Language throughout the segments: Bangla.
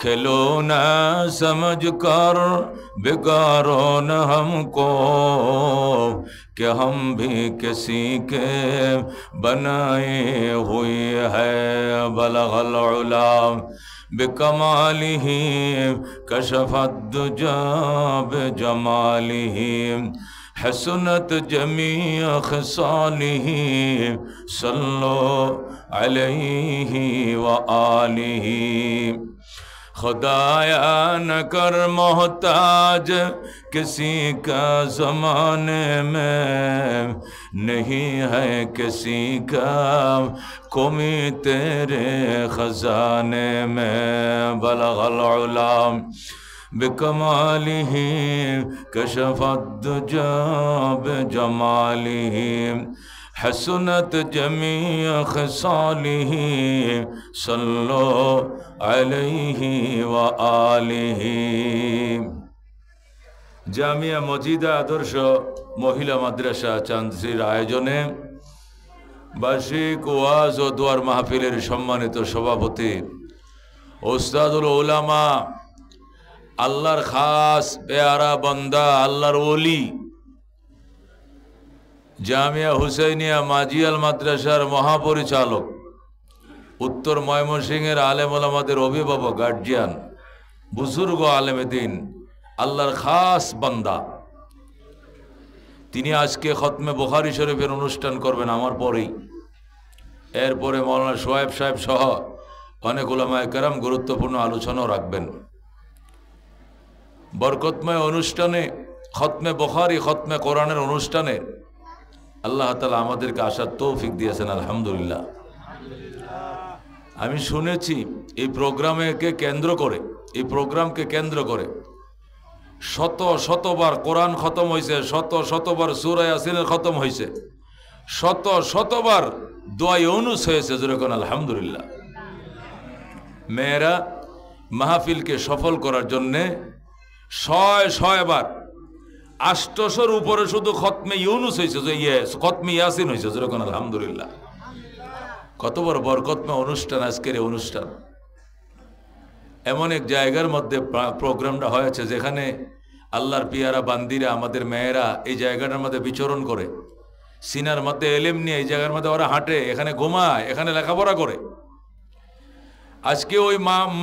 खिलौना समझ कर बिगाड़ो न हमको कि हम भी किसी के बनाए हुए हैं। बलगल उला बिकमालिही कशफत दुजा बिजमालिही हसनत जमीअ खसालिही सल्लो अलैहि व आलिही। खुदाया न कर मोहताज किसी का ज़माने में, नहीं है किसी का कमी तेरे ख़ज़ाने में। बलगल उला बिकमालिही कशफत दुजा बिजमालिही हसनत जमीअ खसालिही सल्लो अलैहि व आलिही। জামিয়া মজিদা আদর্শ মহিলা মাদ্রাসা চান্দ্রির আয়োজনে বার্ষিক ওয়াজ ও দোয়ার মাহফিলের সম্মানিত সভাপতি ওস্তাদুল উলামা, আল্লাহর খাস পেয়ারা বান্দা, আল্লাহর ওলি, জামিয়া হুসাইনিয়া মাজিয়াল মাদ্রাসার মহাপরিচালক, উত্তর ময়মনসিংহের আলেম ওলামাদের অভিভাবক, গার্জিয়ান, বুজুর্গ আলেমে দিন, আল্লাহর খাস বান্দা, তিনি আজকে খতমে বুখারী শরীফের অনুষ্ঠান করবেন আমার পরেই। এরপরে মাওলানা সোহেব সাহেব সহ অনেক উলামায়ে কেরাম গুরুত্বপূর্ণ আলোচনাও রাখবেন। বরকতময় অনুষ্ঠানে খতমে বুখারী, খতমে কোরআনের অনুষ্ঠানে আল্লাহ তাআলা আমাদেরকে আসার তৌফিক দিয়েছেন, আলহামদুলিল্লাহ। আমি শুনেছি এই প্রোগ্রামকে কেন্দ্র করে শতবার কোরআন খতম হয়েছে, শতবার সূরা ইয়াসিনের খতম হয়েছে, শতবার দোয়া ইউনুস হয়েছে, যেরকম আলহামদুলিল্লাহ। মেয়েরা মাহফিলকে সফল করার জন্যে শয়বার 800-র উপরে শুধু খতমে ইউনুস হয়েছে, খতমে ইয়াসিন হয়েছে, যেরকম আলহামদুলিল্লাহ। কত বড় বরকতময় অনুষ্ঠান আজকের এই অনুষ্ঠান। এমন এক জায়গার মধ্যে প্রোগ্রামটা হয়েছে যেখানে আল্লাহর পিয়ারা বান্দিরা, আমাদের মেয়েরা এই জায়গাটার মধ্যে বিচরণ করে, সিনার মধ্যে এলেম নিয়ে এই জায়গার মধ্যে ওরা হাঁটে, এখানে ঘুমায়, এখানে লেখাপড়া করে। আজকে ওই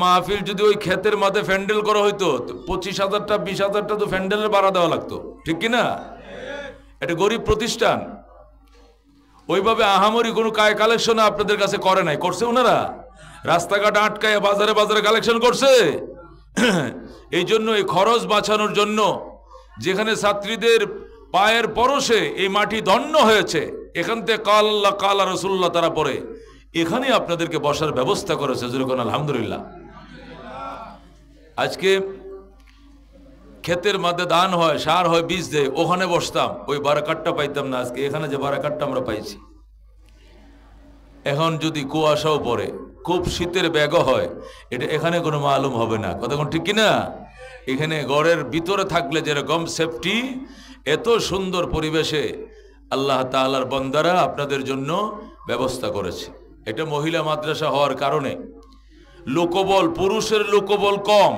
মাহফিল যদি ওই ক্ষেতের মাঝে ফ্যান্ডেল করা হইতো, 25,000টা 20,000টা তো ফ্যান্ডেলের ভাড়া দেওয়া লাগতো, ঠিক কিনা? এটা গরিব প্রতিষ্ঠান, ওইভাবে আহামরি কোনো কালেকশন আপনাদের কাছে করে নাই, করছে ওনারা? রাস্তাঘাট আটকায় বাজারে কালেকশন করছে। এই জন্য এই খরচ বাঁচানোর জন্য, যেখানে ছাত্রীদের পায়ের পরশে এই মাটি ধন্য হয়েছে, এখান থেকে কাল আল্লাহ কাল রাসূলুল্লাহ তারা পড়ে, এখানে আপনাদেরকে বসার ব্যবস্থা করেছে, যেরকম আলহামদুলিল্লাহ। আজকে ক্ষেতের মধ্যে ধান হয়, সার হয়, বীজ দেয়, ওখানে বসতাম, ওই বারাকাতটা পাইতাম না। আজকে এখানে যে বারাকাতটা আমরা পাইছি, এখন যদি কুয়াশাও পড়ে, খুব শীতের ব্যাগও হয়, এটা এখানে কোনো মালুম হবে না, কতক্ষণ, ঠিক কিনা? এখানে ঘরের ভিতরে থাকলে যেরকম সেফটি, এত সুন্দর পরিবেশে আল্লাহ তাআলার বান্দারা আপনাদের জন্য ব্যবস্থা করেছে। এটা মহিলা মাদ্রাসা হওয়ার কারণে লোকবল, পুরুষের লোকবল কম।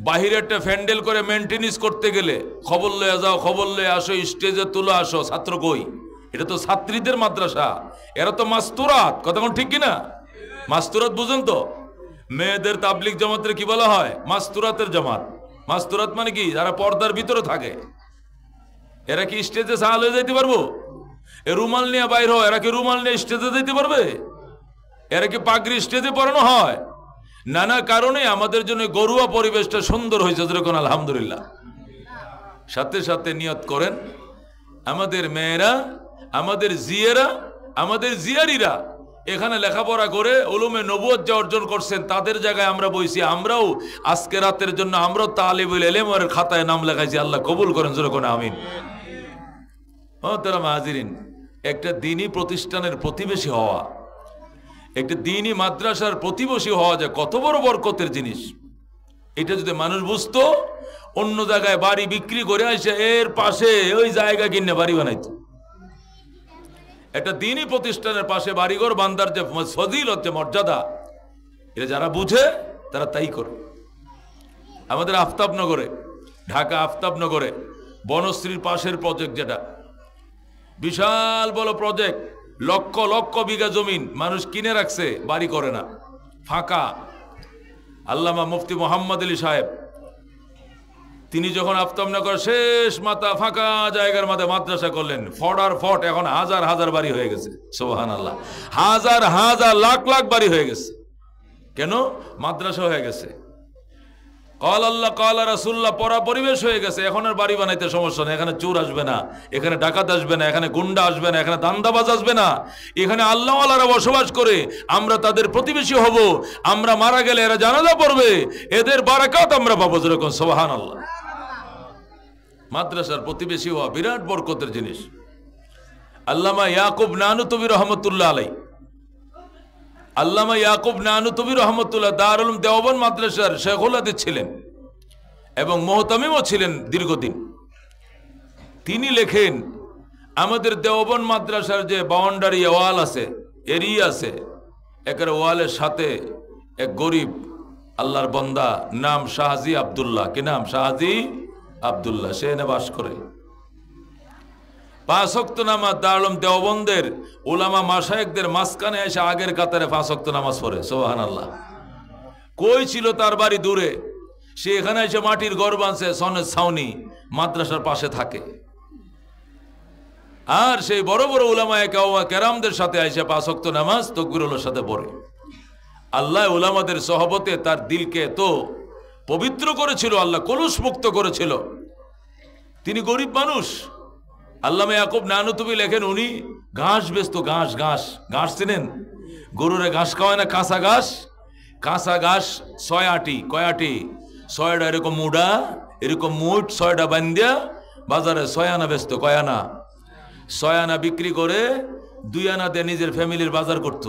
বাহিরে একটা ফ্যান্ডেল করে মেনটেনেন্স করতে গেলে খবর লয়ে যাও, খবর লয়ে আসো, স্টেজে তুলে আসো, ছাত্র কই? এটা তো ছাত্রীদের মাদ্রাসা, এরা তো মাস্তুরাত, কতক্ষণ, ঠিক কিনা? মাস্তুরাত বুঝেন তো? মেয়েদের তাবলিগ জামাতের কি বলা হয়? মাস্তুরাতের জামাত। মাস্তুরাত মানে কি? যারা পর্দার ভিতরে থাকে। এরা কি স্টেজে সাহাল হয়ে যেতে পারবো? এ রুমাল নিয়ে বাইর হয়, এরা কি রুমাল নিয়ে স্টেজে যেতে পারবে? এরা কি পাগড়ি স্টেজে পরানো হয়? নানা কারণে আমাদের জন্য গরুয়া পরিবেশটা সুন্দর হয়েছে, যেরকম আলহামদুলিল্লাহ। সাথে সাথে নিয়ত করেন, আমাদের মেয়েরা, আমাদের জিয়েরা, আমাদের জিয়ারিরা এখানে লেখাপড়া করে উলুমে নবুয়ত যা অর্জন করছেন, তাদের জায়গায় আমরা বইছি। আমরাও আজকে রাতের জন্য আমরাও তালিবুল ইলমের খাতায় নাম লেখাইছি, আল্লাহ কবুল করেন, যেরকম আমিন। মোহতারাম হাজিরিন, একটা দ্বীনি প্রতিষ্ঠানের প্রতিবেশী হওয়া, একটা দ্বীনি মাদ্রাসার প্রতিবেশী হওয়া যায় কত বড় বরকতের জিনিস। এটা যদি মানুষ বুঝতো, অন্য জায়গায় বাড়ি বিক্রি করে আসে এর পাশে ওই জায়গা কিনে বাড়ি বানাইতো। একটা দ্বীনি প্রতিষ্ঠানের পাশে বাড়িঘর বান্দার যে ফজিলত, যে মর্যাদা, এটা যারা বুঝে তারা তাই করে। আমাদের আফতাবনগরে, ঢাকা আফতাবনগরে বনশ্রীর পাশের প্রজেক্ট, যেটা বিশাল বড় প্রজেক্ট, লক্ষ লক্ষ বিঘা জমিন মানুষ কিনে রাখছে, বাড়ি করে না, ফাঁকা। আল্লামা মুফতি মোহাম্মদ আলী সাহেব তিনি যখন আফতাবনগর শেষ মাথা ফাঁকা জায়গার মধ্যে মাদ্রাসা করলেন, ফটার ফট এখন হাজার হাজার বাড়ি হয়ে গেছে। সুবহানাল্লাহ, হাজার হাজার লাখ লাখ বাড়ি হয়ে গেছে। কেন? মাদ্রাসা হয়ে গেছে, কল আল্লাহ কল রাসূলুল্লাহ পড়া পরিবেশ হয়ে গেছে। এখন আর বাড়ি বানাইতে সমস্যা নেই, এখানে চোর আসবে না, এখানে ডাকাত আসবে না, এখানে গুন্ডা আসবে না, এখানে দান্দাবাজ আসবে না। এখানে আল্লাহওয়ালারা বসবাস করে, আমরা তাদের প্রতিবেশী হব, আমরা মারা গেলে এরা জানাজা পড়বে, এদের বারাকাত আমরা পাবো। যেরকম সুবহানাল্লাহ, মাদ্রাসার প্রতিবেশী হওয়া বিরাট বরকতের জিনিস। আল্লামা ইয়াকুব নানুতুবি রহমতুল্লাহ আলাইহি, আল্লামা ইয়াকুব নানুতুবি রহমতুল্লাহ দারুল উলুম দেওবন্দ মাদ্রাসার শেখুল হাদিস ছিলেন এবং মুহতামিমও ছিলেন দীর্ঘদিন। তিনি লেখেন, আমাদের দেওবন্দ মাদ্রাসার যে বাউন্ডারি ওয়াল আছে, এরিয়া আছে, একের ওয়ালের সাথে এক গরিব আল্লাহর বন্দা, নাম শাহজি আব্দুল্লাহ। কি নাম? শাহজি আব্দুল্লাহ। সে এনে বাস করে। 5 ওয়াক্ত নামাজ দারুল উলুম দেওবন্দের উলামা মাশায়েখদের মাঝখানে এসে আগের কাতারে 5 ওয়াক্ত নামাজ পড়ে। সুবহানাল্লাহ। কই ছিল তার বাড়ি দূরে, সে এখানে এসে মাটির ঘর বাঁধছে, সনের ছাউনি, মাদ্রাসার পাশে থাকে। আর সেই বড় বড় উলামায়ে কেরামদের সাথে এসে 5 ওয়াক্ত নামাজ তাকবীরের সাথে পড়ে। আল্লাহ উলামাদের সহবতে তার দিলকে তো পবিত্র করেছিল, আল্লাহ কলুষ মুক্ত করেছিল। তিনি গরিব মানুষ। আল্লামা ইয়াকুব নানুতুবি লেখেন, উনি ঘাস বেচতো, ঘাস ঘাস ঘাস চিনেন? গরুরে ঘাস খাওয়ায় না, কাঁচা ঘাস। কাঁচা ঘাস 6 আটি, কয় আটি? 6টা এরকম মুড়া, এরকম মুঠ 6টা বান্ধিয়া বাজারে 6 আনা বেচতো। কয় আনা? 6 আনা বিক্রি করে 2 আনা দিয়ে নিজের ফ্যামিলির বাজার করত।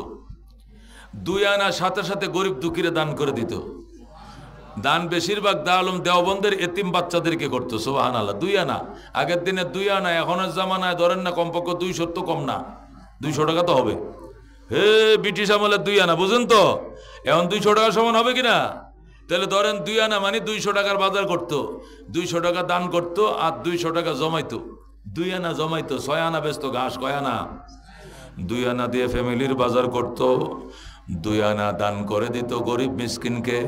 2 আনা সাথে সাথে গরিব দুঃখীরে দান করে দিত। দান বেশিরভাগ দারুল উলুম দেওবন্দের এতিম বাচ্চাদেরকে করতো। সুবহানাল্লাহ। 2 আনা, আগের দিনে 2 আনা, এখনের জামানায় ধরেন না কমপক্ষে 200 তো কম না, 200 টাকা তো হবে। হে ব্রিটিশ আমলে 2 আনা, বুঝেন তো? এখন 200 টাকা সমান হবে কিনা? তাহলে ধরেন 2 আনা মানে 200 টাকার বাজার করতো, 200 টাকা দান করতো আর 200 টাকা জমাইতো। 2 আনা জমাইতো, 6 আনা বেচতো ঘাস। কয় আনা? 2 আনা দিয়ে ফ্যামিলির বাজার করতো, 2 আনা দান করে দিত গরিব মিসকিনকে,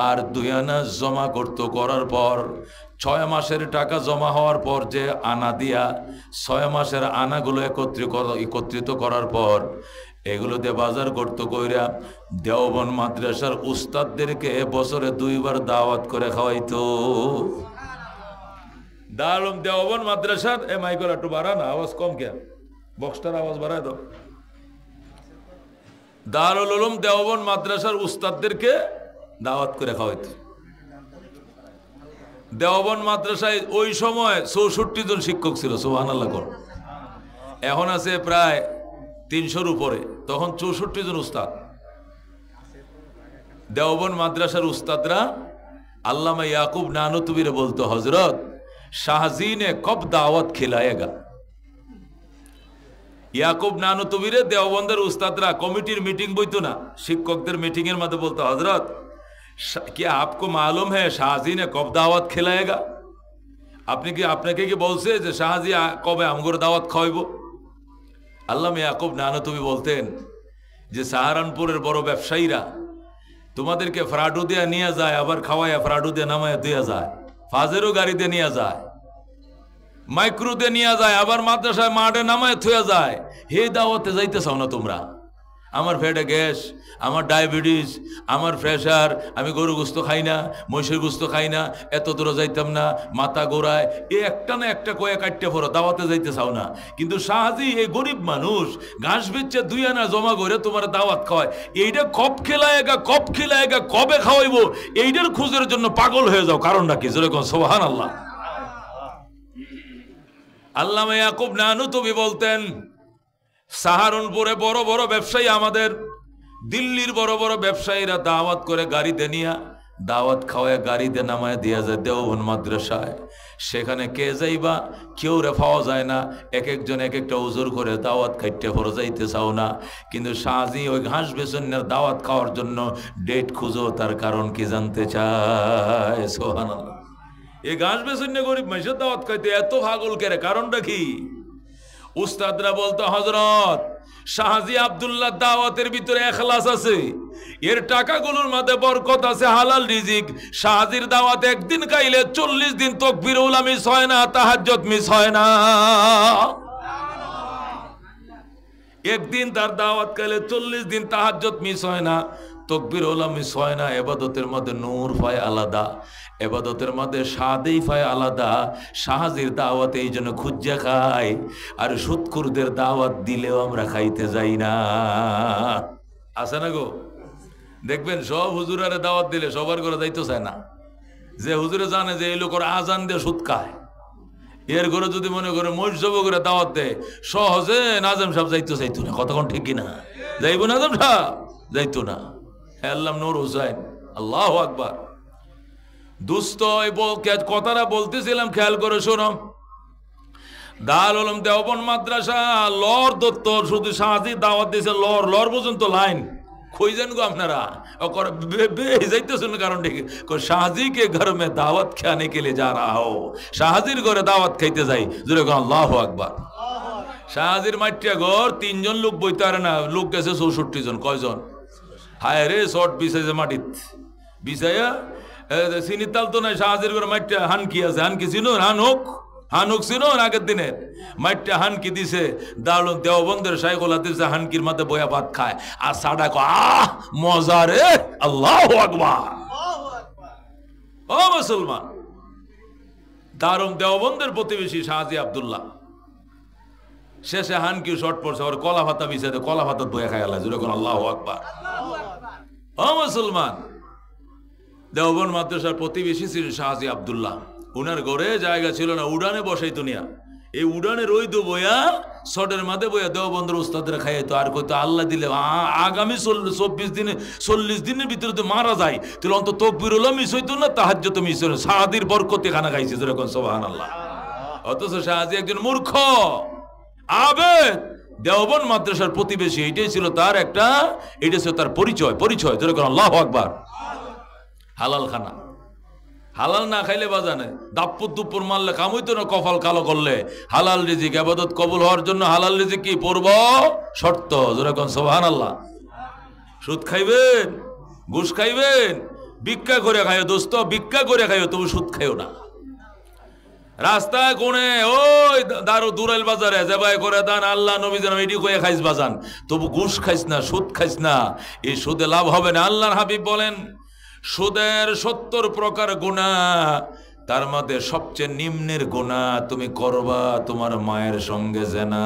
আর 2 আনা জমা করতো। করার পর 6 মাসের টাকা জমা হওয়ার পর যে আনা দিয়া 6 মাসের আনাগুলো একত্রিত করার পর এগুলো দিয়ে বাজার করতো কইরা দেওবন্দ মাদ্রাসার উস্তাদদেরকে বছরে 2 বার দাওয়াত করে খাওয়াইতো। দারুল উলুম দেওবন্দ মাদ্রাসার এ মাইকর একটু বাড়া না, আওয়াজ কম কে, বক্সটার আওয়াজ বাড়ায় দাও। দারুল উলুম দেওবন্দ মাদ্রাসার উস্তাদদেরকে দাওয়াত করে খাওয়াইতো। দেওবন্দ মাদ্রাসায় ওই সময় 64 জন শিক্ষক ছিল। সুবহানাল্লাহ। এখন আছে প্রায় 300-র উপরে, তখন 64 জন উস্তাদ। দেওবন্দ মাদ্রাসার উস্তাদরা আল্লামা ইয়াকুব নানুতুবিরে বলতো, হজরত শাহজি নে কব দাওয়াত খিলায়েগা। ইয়াকুব নানুতুবিরে দেওবন্দের উস্তাদরা কমিটির মিটিং বইতো না, শিক্ষকদের মিটিং এর মধ্যে বলতো, হজরত क्या आपको मालूम है शाहजी ने कब दावत खिलाएगा? আপনাকে কি বলছে যে শাহজি কবে আমগর দাওয়াত খাওয়াইব? আল্লামা ইয়াকুব নানুতুবি বলতেন যে সাহারানপুরের বড় ব্যবসায়ীরা তোমাদেরকে ফ্রাডু দিয়ে নিয়ে যায়, আবার খাওয়াইয়া ফ্রাডু দিয়ে নামায়া দিয়ে যায়, ফাজেরও গাড়ি দিয়ে নিয়ে যায়, মাইক্রো দিয়ে নিয়ে যায়, আবার মাদ্রাসায় মাঠে নামায় থুয়ে যায়। হে দাওয়াতে যাইতে চাও না তোমরা? আমার পেটে গ্যাস, আমার ডায়াবেটিস, আমার প্রেশার, আমি গরু গোস্ত খাই না, মহিষের গোস্ত খাই না, এত দূরে যাইতাম না, মাথা গোড়ায়, এই একটা না একটা কয়ে কাটতে পড়ো, দাওয়াতে যাইতে চাও না। কিন্তু শাহজি এই গরিব মানুষ ঘাস বেচছে 2 আনা জমা করে তোমার দাওয়াত খাওয়ায়, এইটা কব খিলায়েগা, কবে খাওয়াইব, এইটার খোঁজের জন্য পাগল হয়ে যাও। কারণটা কি? যেরকম সুবহানাল্লাহ। আল্লামা ইয়াকুব নানুতুবি বলতেন, সাহারানপুরে বড় বড় ব্যবসায়ী, আমাদের দিল্লির বড় বড় ব্যবসায়ীরা দাওয়াত করে গাড়িতে নিয়ে দাওয়াত খাওয়ায় গাড়িতে নামায় দিয়া যায় দেওবন মাদ্রাসায়। সেখানে কে যাইবা কেউ রে পাওয়া যায় না, এক একজন এক একটা উজুর করে দাওয়াত খাইতে পরে যাইতে চাও না। কিন্তু শাহজি ওই ঘাস বেসনের দাওয়াত খাওয়ার জন্য ডেট খুঁজো, তার কারণ কি জানতে চায়? সুবহানাল্লাহ। এই ঘাস বেসনে গরিব মানুষের দাওয়াত খাইতে এত পাগল কেরে, কারণটা কি? উস্তাদরা বলতো হযরত শাহজি আব্দুল্লাহ দাওয়াতের ভিতরে ইখলাস আছে, এর টাকাগুলোর মধ্যে বরকত আছে, হালাল রিজিক। শাহজির দাওয়াত একদিন খাইলে 40 দিন তাকবীরুল মিস হয় না, তাহাজ্জুদ মিস হয় না। একদিন তার দাওয়াত খাইলে 40 দিন তাহাজ্জুদ মিস হয় না, তাকবীরুল মিস হয় না। ইবাদতের মধ্যে নূর পায় আলাদা, এবাদতের মধ্যে স্বাদেই পায় আলাদা। শাহজির দাওয়াত এই জন্য খুঁজা খায়, আর সুদখোরদের দাওয়াত দিলেও আমরা খাইতে যাই না। আছে না গো? দেখবেন সব হুজুরারে দাওয়াত দিলে সবার করে যাইতে চায় না। যে হুজুরে জানে যে এই লোকের আজান দিয়ে সুদ খায়, এর ঘরে যদি মনে করে মসজিদ করে দাওয়াত দেয়, সহজে নাজম সাহেব যাইতো না। কতক্ষণ ঠিক কিনা? যাইব নাজম সাহেব? যাইতো না। আল্লাহ নূর হুসাইন, আল্লাহু আকবার। দুস্থ কথাটা বলতেছিলাম, খেয়াল করে শোনো। দারুল উলুম দেওবন্দ মাদ্রাসা লর দত্ত শুধু শাহজি দাওয়াত দিয়েছে, লর পর্যন্ত লাইন খুঁজেন গো আপনারা। যাইতেছেন কারণ ঠিক শাহজি কে ঘর মে দাওয়াত খানে কে লিয়ে যা রাহা হো, শাহজির ঘরে দাওয়াত খাইতে যাই। জোরে কোন আল্লাহু আকবার। শাহজির মাটিয়া ঘর 3 জন লোক বইতে পারে না, লোক গেছে 64 জন। কয়জন? হায় রে, শর্ট বিছাইছে মাটিত, বিছাইয়া চিনির তাল তো নাই। শাহজির ঘরে মাটিয়া হানকি আছে, হানকি চিনো? হানুক ছিল আগের দিনের মাইটটা হানকি দিছে। দারুল দেওবন্দের শাইখুল হাদিস হানকির মাঝে বয়া ভাত খায়, আর সাডা কো আহ মজা রে, আল্লাহু আকবার। ও মুসলমান, দারুল দেওবন্দের প্রতিবেশী শাহজি আব্দুল্লাহ শেষে হানকি শর্ট পড়ছে, ওর কলা ভাতা বিছাইতে কলা ভাতত বয়া খায়। আল্লাহ জুড়ে কোন আল্লাহু আকবার। ও মুসলমান, দেওবন্দ মাদ্রাসার প্রতিবেশী ছিল শাহজি আব্দুল্লাহ। উনার ঘরে জায়গা ছিল না, উড়ানে বসাইতো নিয়া। এই উড়ানে রইতো বইয়া, শটের মাঝে বইয়া দেওবন্দের উস্তাদরা খাইতো। আর কইতো আল্লাহ দিলে আগামী 40 দিনের ভিতরে তো মারা যায়, তাহলে অন্তত তাকবীরুল মিস হইতো না, তাহাজ্জুদ মিস হইতো না। শাহজির বরকতে খানা খাইছে, যেরকম সুবহানাল্লাহ। অথচ শাহজি একজন মূর্খ আবেদ, দেওবন্দ মাদ্রাসার প্রতিবেশী। এইটাই ছিল তার একটা, এইটাই ছিল তার পরিচয়। যেরকম আল্লাহু আকবার। হালাল খানা, হালাল না খাইলে বাজানে দাপ্পুর দুপুর মারলে কাম হইতো না, কপাল কালো করলে। হালাল রিজিক, ইবাদত কবুল হওয়ার জন্য হালাল রিজিক কি পূর্ব শর্ত। যেরকম সুবহানাল্লাহ। সুদ খাইবেন, ঘুষ খাইবেন, ভিক্ষা করে খাইও দোস্ত, ভিক্ষা করে খাইও, তবু সুদ খাইও না। রাস্তায় কোনে ওই দারু দুরাইল বাজারে জবাই করে দান আল্লাহ নবী যেন এটি কয়ে খাইস বাজান, তবু ঘুষ খাইস না, সুদ খাইস না। এই সুদে লাভ হবে না। আল্লাহর হাবিব বলেন সুদের 70 প্রকার গুনাহ, তার মধ্যে সবচেয়ে নিম্নের গুনাহ তুমি করবা তোমার মায়ের সঙ্গে জিনা।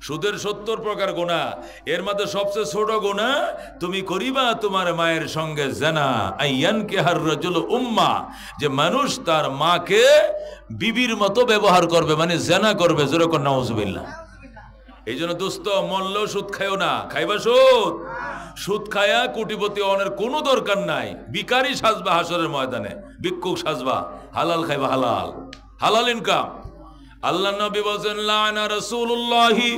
সুদের 70 প্রকার গুনাহ, এর মধ্যে সবচেয়ে ছোট গুনাহ তুমি করিবা তোমার মায়ের সঙ্গে জিনা। আইয়ানকিহার রাজুল উম্মা, যে মানুষ তার মাকে বিবির মতো ব্যবহার করবে, মানে জিনা করবে। যেরকম নাউজুবিল্লাহ। এই জন্য দোস্ত মরলেও সুদ খাইও না। খাইবা সুদ খায়া কোটিপতি হওয়ার কোনো দরকার নাই। ভিখারি সাজবা হাসরের ময়দানে, ভিক্ষুক সাজবা, হালাল খাইবা, হালাল ইনকাম। আল্লাহ নবী বলেন লানা রাসূলুল্লাহি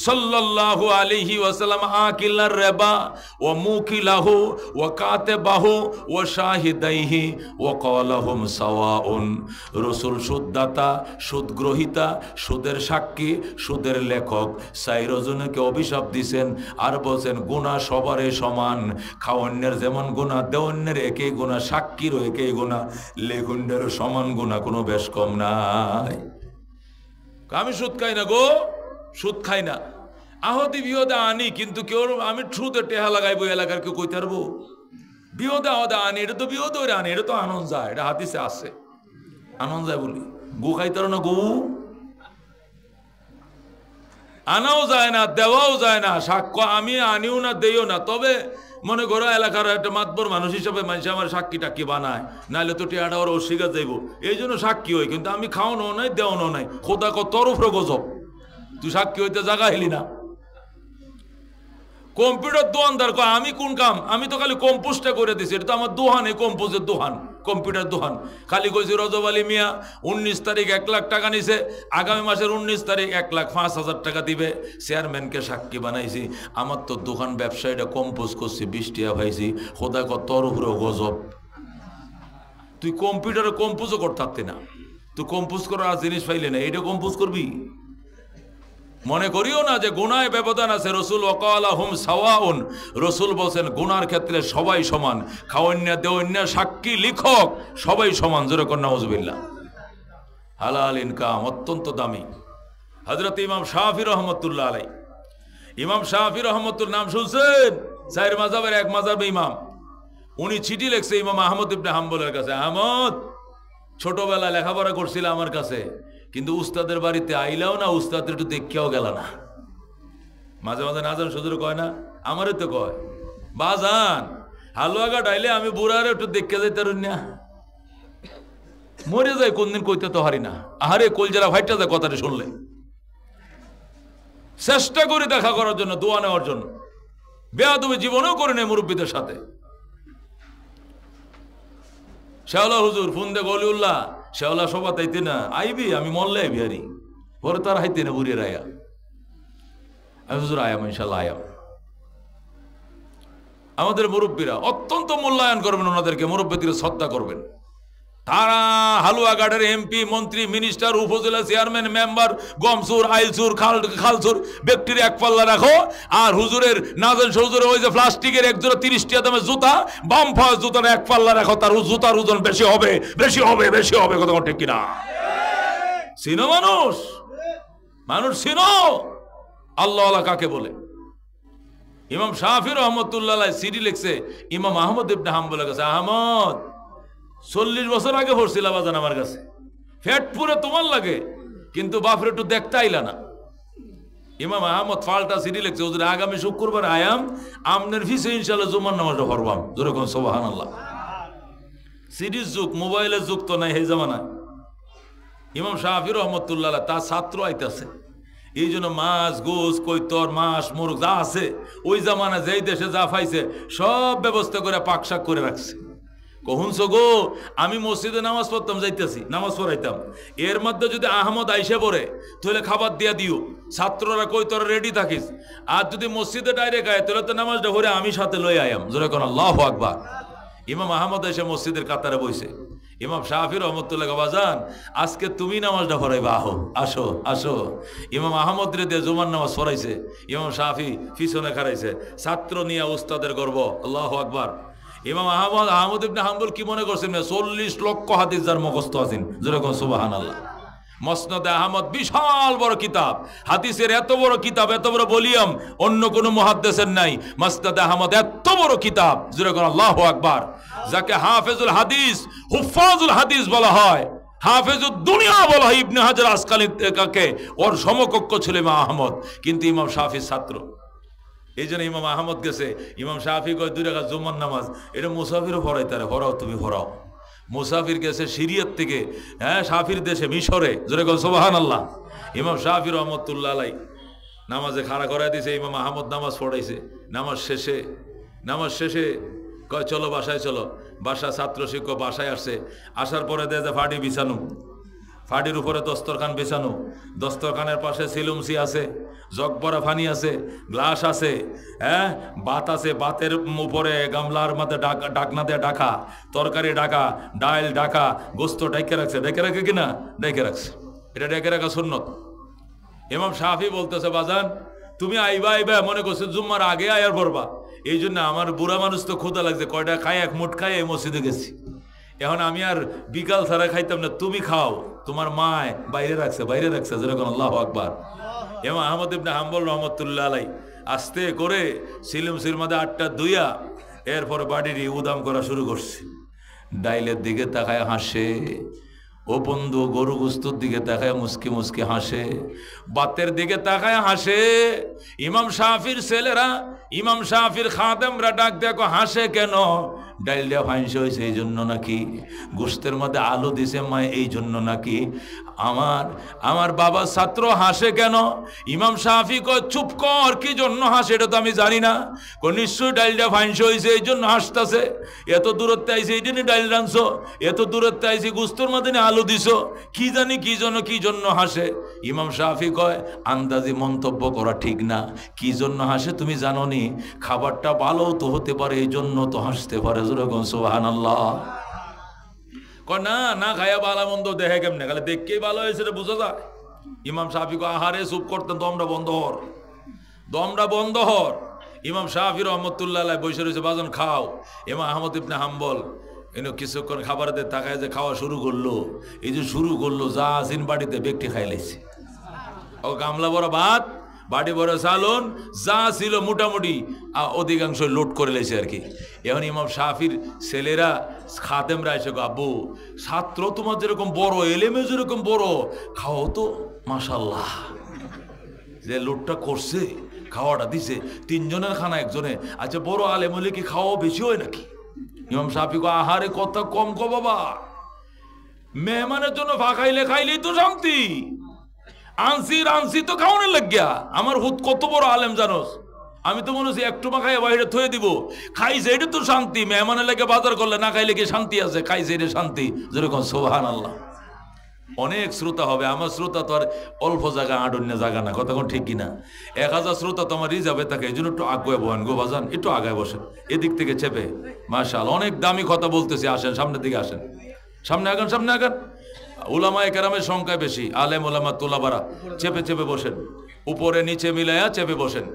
সাল্লাল্লাহু আলাইহি ওয়াসাল্লাম আকিলার রিবা ওয়া মুকিলাহু ওয়া কাতিবাহু ওয়া শাহিদাইহি ওয়া ক্বালাহুম সাওয়াউন। রাসূল সুদদাতা, সুদগ্রহিতা, সুদের সাক্ষী, সুদের লেখক চারজনকে অভিশাপ দিয়েছেন। আর বলেন গুনাহ সবারই সমান। খাওয়ান্যের যেমন গুনাহ, দেওয়ান্যের একই গুনাহ, সাক্ষীরও একই গুনাহ, লেখুন্যেরও সমান গুনাহ, কোনো বেশ কম নাই। আমি সুদ খাই না গো, সুদ খাই না। আহতি বিহদা আনি, কিন্তু কেউ আমি সুদে টেহা লাগাইবো এলাকার কেউ কইতে পারবো? বিহদা আহদা আনি, এটা তো বিহদ আনি, এটা তো আনন্দ যায়, এটা হাদিসে আছে। আনন্দ যায় বলি, গু খাইতে না, গু আনাও যায় না, দেওয়াও যায় না। সাক্ষ্য আমি আনিও না, দেইও না। তবে মনে করো এলাকার একটা মাতবর মানুষ হিসাবে মানুষ আমার সাক্ষী টাক্ষী বানায়, নাহলে তো টিয়াটা ওর অস্বীকার যাইব, এই জন্য সাক্ষী হই। কিন্তু আমি খাওয়ানো নাই, দেওয়ানো নাই। খোদা কত তরফ গজব, তুই সাক্ষী হইতে জায়গা হেলি না। কম্পিউটার দোকানদার কয় আমি কোন কাম, আমি তো খালি কম্পোজটা করে দিছি, এটা তো আমার দোহান, এই কম্পোজের দোহান, কম্পিউটার দোহান। খালি কইছি রজব আলী মিয়া 19 তারিখ 1 লাখ টাকা নিছে, আগামী মাসের 19 তারিখ 1,05,000 টাকা দিবে। চেয়ারম্যানকে সাক্ষী বানাইছি, আমার তো দোকান ব্যবসায়ীটা কম্পোজ করছি, 20 টাকা পাইছি। খোদা কত তোর উপরে গজব, তুই কম্পিউটারে কম্পোজও করতে পারতি না, তুই কম্পোজ করার জিনিস পাইলে না, এটা কম্পোজ করবি? মনে করিও না যে গুনায় ব্যবধান আছে। রসুল ওয়াকালাহুম সাওয়াউন, রসুল বলছেন গুনার ক্ষেত্রে সবাই সমান, খাওয়ান্যা দেওয়ান্যা সাক্ষী লিখক সবাই সমান। জোরে কর নাউযুবিল্লাহ। হালাল ইনকাম অত্যন্ত দামি। হযরত ইমাম শাফি রহমতুল্লাহ আলাইহি, ইমাম শাফি রহমতুল্লাহ নাম শুনছেন? 4 মাযহাবের এক মাযহাবে ইমাম। উনি চিঠি লিখছে ইমাম আহমদ ইবনে হাম্বলের কাছে, আহমদ ছোটবেলা লেখাপড়া করছিল আমার কাছে, কিন্তু উস্তাদের বাড়িতে আইলাও না, উস্তাদের একটু দেখিয়াও গেল না। মাঝে মাঝে নাজান সুজুর কয় না, আমারই তো কয় বাজান হালুয়াগা ডাইলে আমি বুড়ারে একটু দেখে যাইতে না, মরে যায় কোনদিন কইতে তো হারি না। আহারে কলজারা ভাইটা যায় কথাটা শুনলে। চেষ্টা করি দেখা করার জন্য, দোয়া নেওয়ার জন্য। বেয়াদবি জীবনেও করে নেই মুরব্বীদের সাথে। শেওলা হুজুর ফোন দে গলিউল্লাহ, শেওলা সভা তাইতে না আইবি, আমি মরলে আইবি হারি, পরে তার হাইতে না বুড়িয়ে আয়া। আমি হুজুর আয়াম, ইনশাল্লাহ আয়াম। আমাদের মুরব্বীরা অত্যন্ত মূল্যায়ন করবেন, ওনাদেরকে মুরব্বীদের শ্রদ্ধা করবেন। তারা হালুয়াঘাটের এমপি, মন্ত্রী, মিনিস্টার, উপজেলা চেয়ারম্যান, মেম্বার, গমসুর, আইলসুর, খালসুর ব্যক্তির এক পাল্লা রাখো, আর হুজুরের নাজেল হুজুরের ওই যে প্লাস্টিকের এক জোড়া 30 টাকা দামের জুতা, বাম ফাস জুতার এক পাল্লা রাখো, তার জুতার ওজন বেশি হবে, বেশি হবে, বেশি হবে। কথা ঠিক কিনা? চিনো মানুষ, মানুষ চিনো আল্লাহ আল্লাহ কাকে বলে। ইমাম শাফি রহমতুল্লাহ সিডি লিখছে ইমাম আহমদ ইবনে হাম্বলের কাছে, আহমদ 40 বছর আগে পড়ছিল বাজান আমার কাছে, ফ্যাট পুরে তোমার লাগে, কিন্তু বাপরে একটু দেখতে আইলা না। ইমাম আহমদ ফাল্টা সিডি লিখছে, হুজুর আগামী শুক্রবার আয়াম, আমনের ফিসে ইনশাআল্লাহ জুমার নামাজটা পড়বাম। যেরকম সুবহানাল্লাহ। সিডির যুগ, মোবাইলের যুগ তো নাই এই জামানায়। ইমাম শাফি রহমতুল্লাহ তার ছাত্র আইতাছে, এই জন্য মাছ, গোস, কৈতর, মাছ, মুরগ যা আছে ওই জামানা যেই দেশে যা পাইছে সব ব্যবস্থা করে পাকশাক করে রাখছে। কহুনছ গো, আমি মসজিদে নামাজ পড়তাম, যাইতেছি নামাজ পড়াইতাম, এর মধ্যে যদি আহমদ আইসে পড়ে তাহলে খাবার দিয়া দিও, ছাত্ররা কই তোরা রেডি থাকিস। আর যদি মসজিদে ডাইরেক্ট আয় তাহলে তো নামাজটা পড়ে আমি সাথে লই আয়াম। জোরে কোন আল্লাহু আকবার। ইমাম আহমদ এসে মসজিদের কাতারে বইছে। ইমাম শাফি রহমতুল্লাহ বাজান, আজকে তুমি নামাজটা পড়াইবা, আহো, আসো আসো। ইমাম আহমদ রে দিয়ে জুমার নামাজ পড়াইছে, ইমাম শাফি পিছনে খারাইছে, ছাত্র নিয়ে উস্তাদের গর্ব। আল্লাহু আকবার। ইমাম আহমদ ইবনে হাম্বল কি মনে করছেন? 40 লক্ষ হাদিস যার মুখস্থ আছেন। যেরকম সুবহানাল্লাহ। মসনদে আহমদ বিশাল বড় কিতাব, হাদিসের এত বড় কিতাব, এত বড় ভলিউম অন্য কোন মুহাদ্দিসের নাই। মসনদে আহমদ এত বড় কিতাব, যেরকম আল্লাহু আকবার। যাকে হাফেজুল হাদিস, হুফাজুল হাদিস বলা হয়, হাফেজুদ দুনিয়া বলা হয় ইবনে হাজার আসকালী কাকে, ওর সমকক্ষ ছিল ইমাম আহমদ, কিন্তু ইমাম শাফির ছাত্র। এই জন্য ইমাম আহমদ গেছে, ইমাম শাফি কয় 2 রাকাত জুমার নামাজ, এটা মুসাফিরও পড়াই, তারা পড়াও, তুমি পড়াও। মুসাফির গেছে সিরিয়ার থেকে, হ্যাঁ, শাফির দেশে মিশরে। জোরে বল সুবহানাল্লাহ। ইমাম শাফি রহমতুল্লাহ আলাই নামাজে খাড়া করাই দিয়েছে, ইমাম আহমদ নামাজ পড়াইছে। নামাজ শেষে কয় চলো বাসায় চলো। বাসা ছাত্র শিক্ষক বাসায় আসছে, আসার পরে দেখে ফাটি বিছানো, ফাটির উপরে দস্তরখান বিছানো, দস্তরখানের পাশে সিলুমসি আছে, জগবরা ফানি আছে, গ্লাস আছে, হ্যাঁ, বাত আছে, বাতের উপরে গামলার মধ্যে ডাকনা দিয়ে ডাকা, তরকারি ডাকা, ডাইল ডাকা, গোস্ত ডাইকে রাখছে। ডেকে রাখে কিনা? ডেকে রাখছে। এটা ডেকে রাখা সুন্নত। ইমাম শাফি বলতেছে, বাজান তুমি আইবা মনে করছো জুম্মার আগে আয়ার পড়বা, এই জন্য আমার বুড়া মানুষ তো ক্ষুধা লাগছে, কয়টা খাই, এক মুঠ খাই এই মসজিদে গেছি। এখন আমি আর বিকাল ছাড়া খাইতাম না, তুমি খাও, তোমার মায় বাইরে রাখছে। যেরকম আল্লাহু আকবার। ইমাম আহমদ ইবনে হাম্বল রহমতুল্লাহ আলাই আস্তে করে সিলুমসির মধ্যে 8টা দুইয়া এরপরে বাড়িরই উদাম করা শুরু করছে। ডাইলের দিকে তাকায় হাসে, ও বন্ধু গরু গোস্তর দিকে তাকায় মুসকি মুসকি হাসে, বাতের দিকে তাকায় হাসে। ইমাম শাফির ছেলেরা, ইমাম শাফির খাদেমরা ডাক দেখো হাসে কেন? ডাইলটা ফাইনসে হয়েছে এই জন্য নাকি, গোস্তের মধ্যে আলু দিছে মা এই জন্য নাকি, আমার বাবার ছাত্র হাসে কেন? ইমাম শাফি কয় চুপ কর, কি জন্য হাসে এটা তো আমি জানি না। নিশ্চয়ই ডাইলটা ফাইনসে হয়েছে এই জন্য হাসতেছে, এত দূরত্বে আইসে এই জন্য ডাইল রানছো, এত দূরত্বে আইসে গোস্তের মধ্যে আলু দিছো, কি জানি কি জন্য হাসে। ইমাম শাফি কয় আন্দাজি মন্তব্য করা ঠিক না, কি জন্য হাসে তুমি জানো নি? খাবারটা ভালো তো হতে পারে এই জন্য তো হাসতে পারে। সুবহানাল্লাহ। কয় না না খায়া ভালো মন্দ দেখে কেমনে, খালি দেখকেই ভালো হয়েছে বোঝা যায়। ইমাম শাফি কয় আহারে চুপ করতেন, দমটা বন্ধ হর, দমটা বন্ধ হর। ইমাম শাফি রহমতুল্লাহ বসে রয়েছে, বাজন খাও। ইমাম আহমদ ইবনে হাম্বল কিছুক্ষণ খাবার দিয়ে তাকায় যে খাওয়া শুরু করলো, এই যে শুরু করলো যা আসিন বাড়িতে ব্যক্তি খাই লাইছে। ও গামলা বড় ভাত, বাড়ি বড় চালন, যা ছিল মোটামুটি অধিকাংশ লোড করে লেছে আর কি। এখন ইমাম শাফির ছেলেরা খাদেমরা এসে আব্বু ছাত্র তোমার যেরকম বড়, এলেমে যেরকম বড়, খাও তো মাশাল্লাহ। যে লোডটা করছে খাওয়াটা দিছে, তিনজনের খানা একজনে, আচ্ছা বড় আলেম হলে কি খাওয়া বেশি হয় নাকি? ইমাম শাফি কো আহারে কথা কম কো বাবা, মেহমানের জন্য ফাঁকাইলে খাইলেই তো শান্তি, আনসি তো খাওয়ানোর লাগিয়া। আমার হুত কত বড় আলেম জানোস, আমি তো মনে হচ্ছে একটু মাখাই বাইরে থয়ে দিব, খাইছে এটা তো শান্তি। মেহমানের লাগে বাজার করলে না খাইলে কি শান্তি আছে? খাইছে এটা শান্তি। যেরকম সুবহানাল্লাহ। অনেক শ্রোতা হবে, আমার শ্রোতা তো আর অল্প জায়গা আডন্য জায়গা না, কথা কোন ঠিক কিনা? 1000 শ্রোতা তো আমার রিজার্ভে থাকে, এই জন্য একটু আগুয়ে বহেন গো বাজান, একটু আগায় বসেন, এদিক থেকে চেপে। মাশাআল্লাহ, অনেক দামি কথা বলতেছি, আসেন সামনের দিকে আসেন, সামনে আগান, সামনে আগান। উলামায়ে কেরামের সংখ্যা বেশি, আলেম ওলামা তোলাবারা চেপে চেপে বসেন, উপরে নিচে মিলাইয়া চেপে বসেন।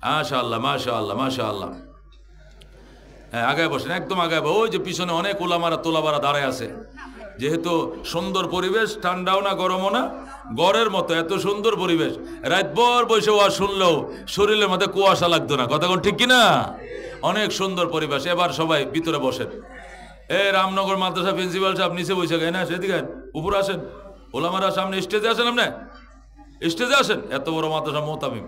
মাশাআল্লাহ মাশাআল্লাহ মাশাআল্লাহ। হ্যাঁ আগায় বসেন, একদম আগায়। ওই যে পিছনে অনেক উলামারা তোলাবারা দাঁড়ায় আছে। যেহেতু সুন্দর পরিবেশ, ঠান্ডাও না গরমও না, গড়ের মতো এত সুন্দর পরিবেশ, রাতভর বসে ওয়া শুনলেও শরীরের মধ্যে কুয়াশা লাগতো না, কথা কোন ঠিক কিনা? অনেক সুন্দর পরিবেশ। এবার সবাই ভিতরে বসেন। রামনগর মাদ্রাসা প্রিন্সিপাল সাহেব নিচে বসে গেছে না, সেদিকে উপরে আসেন। ওলামারা সামনে স্টেজে আসেন, আপনি স্টেজে আসেন। এত বড় মাদ্রাসা মোতামিম,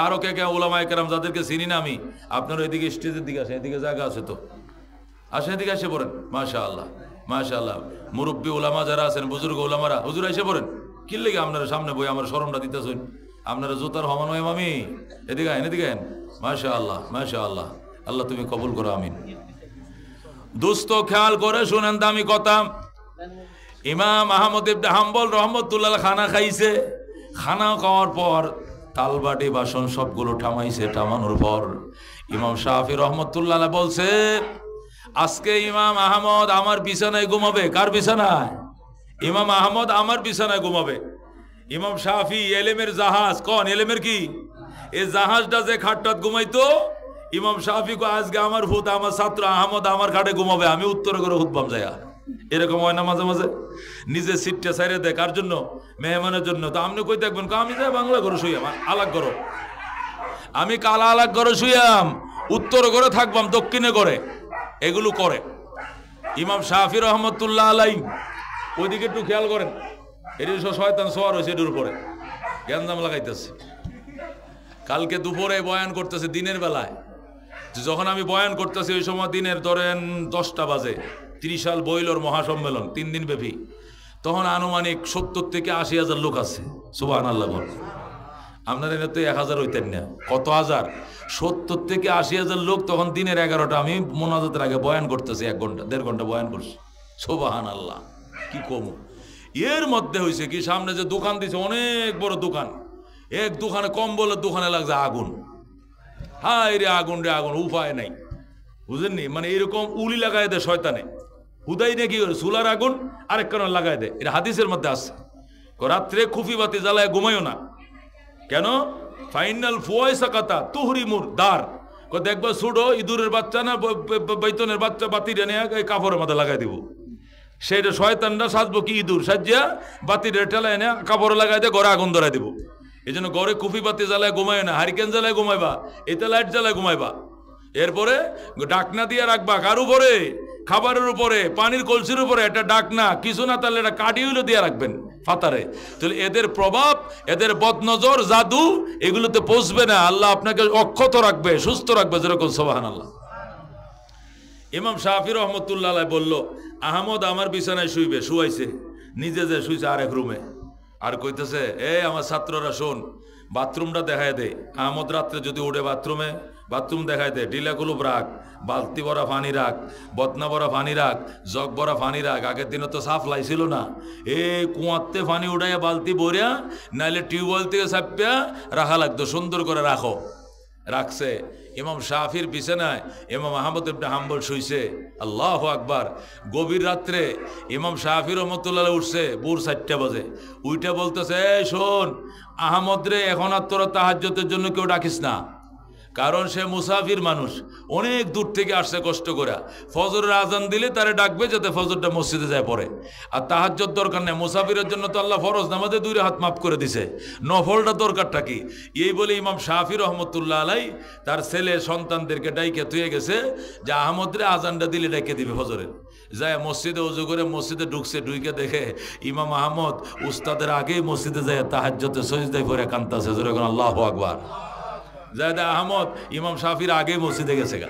আরো কে কে ওলামায়ে কেরাম যাদেরকে চিনি না আমি, আপনারা এদিকে স্টেজের দিকে আসেন, এদিকে জায়গা আছে তো, আসেন এদিকে এসে পড়েন। মাশাআল্লাহ মাশাআল্লাহ। মুরব্বী ওলামা যারা আছেন, বুজুর্গ ওলামারা, হুজুর এসে পড়েন। কি লেগে আপনারা সামনে বই আমার শরমটা দিতেছেন? আপনারা জুতার হমান হয় মামি, এদিকে আইন, এদিকে আইন। মাশাআল্লাহ মাশাআল্লাহ, আল্লাহ তুমি কবুল করো, আমিন। দোস্ত খেয়াল করে শুনেন দামি কথা। ইমাম আহমদ ইবনে হাম্বল রহমতুল্লাহ খানা খাইছে, খানা খাওয়ার পর তালবাটি বাসন সবগুলো থামাইছে। থামানোর পর ইমাম শাফি রহমতুল্লাহ বলছে আজকে ইমাম আহমদ আমার বিছানায় ঘুমাবে। কার বিছানায়? ইমাম আহমদ আমার বিছানায় ঘুমাবে। ইমাম শাফি এলেমের জাহাজ, কোন এলেমের কি? এই জাহাজটা যে খাটটাত ঘুমাইতো, ইমাম শাফি কো আজকে আমার ভূত, আমার ছাত্র আহমদ আমার খাটে ঘুমাবে, আমি উত্তর করে হুতবাম যায়া। এরকম হয় না মাঝে মাঝে? নিজের সিটটা সাইরে দেয় কার জন্য? মেহমানের জন্য। তো আপনি কই দেখবেন? আমি যাই বাংলা ঘরে শুয়াম, আলাগ করো, আমি কালা আলাগ ঘরে শুয়াম, উত্তর করে থাকবাম, দক্ষিণে করে। এগুলো করে ইমাম শাফি রহমতুল্লাহ আলাই। ওইদিকে একটু খেয়াল করেন, এটি শয়তান সোয়ার হয়েছে এটির উপরে, গ্যাঞ্জাম লাগাইতেছে। কালকে দুপুরে বয়ান করতেছে দিনের বেলায়, যখন আমি বয়ান করতেছি ওই সময় দিনের ধরেন 10টা বাজে, 30 সাল বইলর মহাসম্মেলন 3 দিন ব্যাপী। তখন আনুমানিক 70 থেকে 80,000 লোক আছে। সুবহানাল্লাহ বল। আপনার এনে তো 1000 হইতেন না, কত হাজার? 70 থেকে 80,000 লোক। তখন দিনের 11টা, আমি মোনাজাতের আগে বয়ান করতেছি, 1 ঘন্টা 1.5 ঘন্টা বয়ান করছি। সুবহানাল্লাহ, কি কম। এর মধ্যে হয়েছে কি, সামনে যে দোকান দিছে, অনেক বড় দোকান, এক দোকানে কম্বলের দোকানে লাগছে আগুন। হায় রে আগুন রে আগুন, উপায় নাই, বুঝেননি? মানে এরকম উলি লাগাই দেয় শয়তানে, হুদাই নাকি চুলার আগুন আরেক কারণে লাগাই দেয়। এটা হাদিসের মধ্যে আছে। রাত্রে খুফি বাতি জ্বালায় ঘুমাইও না। কেন? ফাইনাল ফুয়াইসা কাতা তুহরিমুর দার। দেখবা ছুড়ো ইঁদুরের বাচ্চা না বৈতনের বাচ্চা, বাতিটা নিয়ে কাপড়ের মধ্যে লাগাই দিব। সেইটা শয়তানরা সাজবো কি ইঁদুর সাজিয়া, বাতিটা ঠেলায় এনে কাপড়ে লাগাই দিয়ে ঘরে আগুন ধরাই দিব। এই জন্য ঘরে কুফি বাতি জ্বালায় ঘুমায় না, হারিকেন জ্বালায় ঘুমাইবা, এতে লাইট জ্বালায় ঘুমাইবা। এরপরে ডাকনা দিয়ে রাখবা কার উপরে? খাবারের উপরে, পানির কলসির উপরে একটা ডাকনা, কিছু না তাহলে একটা কাঠি হইলে দিয়ে রাখবেন ফাতারে। তাহলে এদের প্রভাব, এদের বদনজর, জাদু এগুলোতে পৌঁছবে না। আল্লাহ আপনাকে অক্ষত রাখবে, সুস্থ রাখবে, যেরকম সুবহানাল্লাহ। ইমাম শাফি রহমতুল্লাহ আলাইহি বলল, আহমদ আমার বিছানায় শুইবে, শুয়াইছে, নিজে যে শুইছে আরেক রুমে, আর কইতেছে, আমার ছাত্ররা শোন, বাথরুমটা দেখায় দে। আহমদ রাত্রে যদি উঠে বাথরুম দেখায় দে, ডিলাগুলো রাখ, বালতি ভরা পানি রাখ, বদনা ভরা পানি রাখ, জগ ভরা পানি রাখ। আগের দিনে তো সাফ লাইছিল না, কুয়াতে পানি উঠাইয়া বালতি ভরিয়া নাইলে টিউবওয়েল থেকে চাপিয়া রাখা লাগতো, সুন্দর করে রাখো। রাখছে। ইমাম শাফির বিছানায় ইমাম আহমদ ইবনে হাম্বল শুইছে। আল্লাহু আকবার। গভীর রাত্রে ইমাম শাফি রহমতুল্লাহ উঠছে ভোর 4টা বাজে, উইটা বলতেছে, শোন আহমদ রে, এখন আর তোরা তাহাজ্জুদের জন্য কেউ ডাকিস না, কারণ সে মুসাফির মানুষ, অনেক দূর থেকে আসছে কষ্ট করে। ফজরের আজান দিলে তারে ডাকবে যাতে ফজরটা মসজিদে যায় পড়ে, আর তাহাজ্জুদ দরকার নেই। মুসাফিরের জন্য তো আল্লাহ ফরজ নামাজে 2 রাকাত মাফ করে দিছে, নফলটা দরকারটা কি? এই বলে ইমাম শাফি রহমতুল্লাহ আলাই তার ছেলে সন্তানদেরকে ডাইকে তুই গেছে যে আহমদ রে আজানটা দিলে ডাইকে দিবে ফজরের। যায় মসজিদে উজু করে মসজিদে ঢুকছে, ঢুকে দেখে ইমাম আহমদ উস্তাদের আগেই মসজিদে যায় তাহাজ্জুদে সিজদায় পড়ে কাঁদতাছে। যখন আল্লাহু আকবার। জায়দা আহমদ ইমাম শাফির আগে মসজিদে গেছে গা,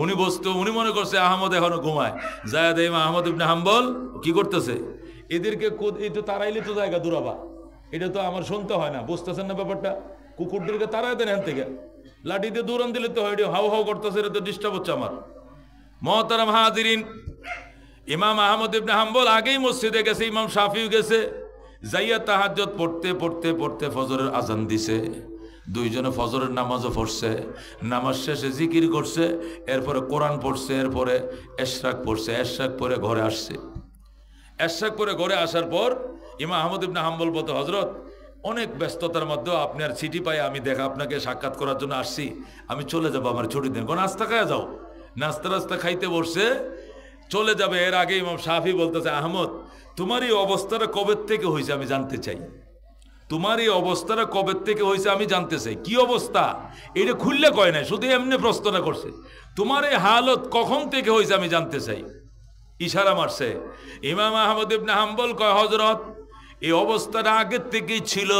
উনি মনে করছে আহমদ এখনো ঘুমায়। জায়দা ইমাম আহমদ ইবনে হাম্বল কি করতেছে, এদেরকে এই তো তারাইলে তো জায়গা দূরাবা, এটা তো আমার শুনতে হয় না, বুঝতেছেন না ব্যাপারটা? কুকুরদেরকে তারাই দেন এখান থেকে, লাঠিতে দূরান দিলে তো হয়, হাউ হাউ করতেছে, এটা তো ডিস্টার্ব হচ্ছে আমার। মুহতারাম হাজিরিন, ইমাম আহমদ ইবনে হাম্বল আগেই মসজিদে গেছে, ইমাম শাফিও গেছে। যাইয়া তাহাজ্জুদ পড়তে পড়তে পড়তে ফজরের আজান দিছে। দুইজনে ফজরের নামাজও পড়ছে, নামাজ শেষে জিকির করছে, এরপরে কোরআন পড়ছে, এরপরে এশরাক পড়ছে, এশরাক পরে ঘরে আসছে। এশরাক পরে ঘরে আসার পর ইমাম আহমদ ইবনে হাম্বল বলতে, হজরত অনেক ব্যস্ততার মধ্যে আপনার চিঠি পাই, আমি আপনাকে সাক্ষাৎ করার জন্য আসছি, আমি চলে যাবো, আমার ছুটির দিন, কোন নাস্তা খাওয়া যাও। নাস্তা খাইতে বসছে, চলে যাবে। এর আগে ইমাম শাফি বলতেছে, আহমদ তোমার এই অবস্থাটা কবে থেকে হয়েছে আমি জানতে চাই, তোমার এই অবস্থাটা কবে থেকে হয়েছে আমি জানতে চাই। কি অবস্থা এটা খুললে কয় নাই, শুধু এমনি প্রশ্নটা করছে, তোমার এই হালত কখন থেকে হয়েছে আমি জানতে চাই। ইশারা মারছে। ইমাম আহমদ ইবনে হাম্বল কয়, হযরত এই অবস্থাটা আগের থেকেই ছিল,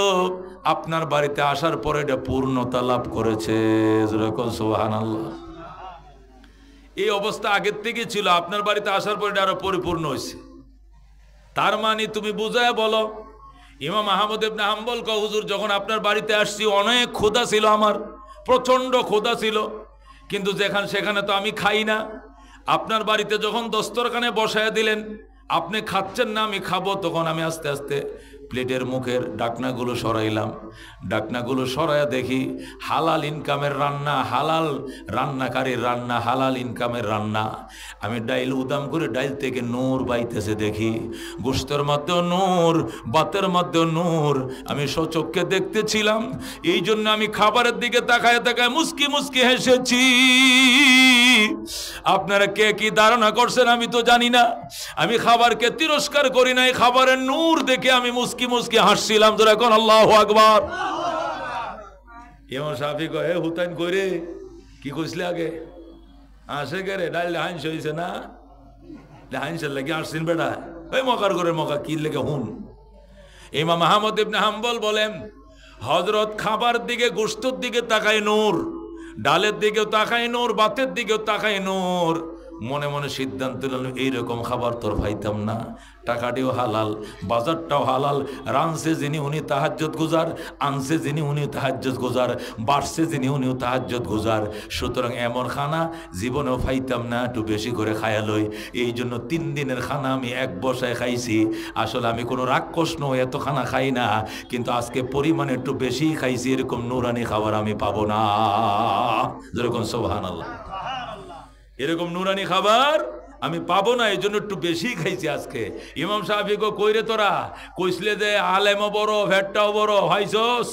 আপনার বাড়িতে আসার পরে এটা পূর্ণতা লাভ করেছে। সুবহানাল্লাহ। এই অবস্থা আগের থেকে ছিল, আপনার বাড়িতে আসার পরে এটা আরো পরিপূর্ণ হয়েছে। তার মানে তুমি বুঝায় বলো। ইমাম আহমদ ইবনে হাম্বল কয়, হুজুর যখন আপনার বাড়িতে আসছি অনেক ক্ষুধা ছিল, আমার প্রচন্ড ক্ষুধা ছিল, কিন্তু সেখানে তো আমি খাই না। আপনার বাড়িতে যখন দস্তরখানে বসায় দিলেন, আপনি খাচ্ছেন না, আমি খাবো, তখন আমি আস্তে আস্তে প্লেটের মুখের ডাকনাগুলো সরাইলাম। ডাকনাগুলো সরাইয়া দেখি হালাল ইনকামের রান্না, হালাল রান্নাকারীর রান্না, হালাল ইনকামের রান্না। আমি ডাইল উদাম করে ডাইল থেকে নূর বাইতেছে দেখি, গোশতের মধ্যেও নূর, বাতের মধ্যেও নূর। আমি সচক্ষে দেখতেছিলাম, এই জন্য আমি খাবারের দিকে তাকায় তাকায় মুস্কি মুস্কি হেসেছি। আপনারা কে কি ধারণা করছেন আমি তো জানি না, আমি খাবারকে তিরস্কার করি নাই, খাবারের নূর দেখে আমি মুস্কি মুস্কি হাসছিলাম। তোরা এখন আল্লাহু আকবার। ইমাম শাফি কয়, হুতাইন কইরে কি কইছিলে আগে আসে কে রে, ডাইল হাইনস হইছে না, হাইনসের লাগে আসছেন বেটা, ওই মকার করে মকা কি লেগে হুন। ইমাম আহমদ ইবনে হাম্বল বলেন, হযরত খাবার দিকে, গোশতের দিকে তাকায় নূর, ডালের দিকেও তাকাই নূর, বাতের দিকেও তাকাই নূর। মনে মনে সিদ্ধান্ত নিলাম, এইরকম খাবার তোর পাইতাম না। টাকাটিও হালাল, বাজারটাও হালাল, রানছে যিনি উনি তাহাজ্জুদ গুজার, আনছে যিনি উনি তাহাজ্জুদ গুজার, বাড়ছে যিনি উনিও তাহাজ্জুদ গুজার। সুতরাং এমন খানা জীবনেও পাইতাম না, একটু বেশি করে খায়া লই। এই জন্য 3 দিনের খানা আমি এক বসায় খাইছি। আসলে আমি কোনো রাক্ষস নই, এত খানা খাই না, কিন্তু আজকে পরিমাণে একটু বেশি খাইছি, এরকম নুরানি খাবার আমি পাবো না। যেরকম সুবহানাল্লাহ, এরকম নুরানি খাবার আমি পাবো না, এই জন্য একটু বেশি খাইছি আজকে। ইমাম শাফি কইরে তোরা কইসলে যে আলেমও বড়, ফ্যাটটাও বড়, হাইছস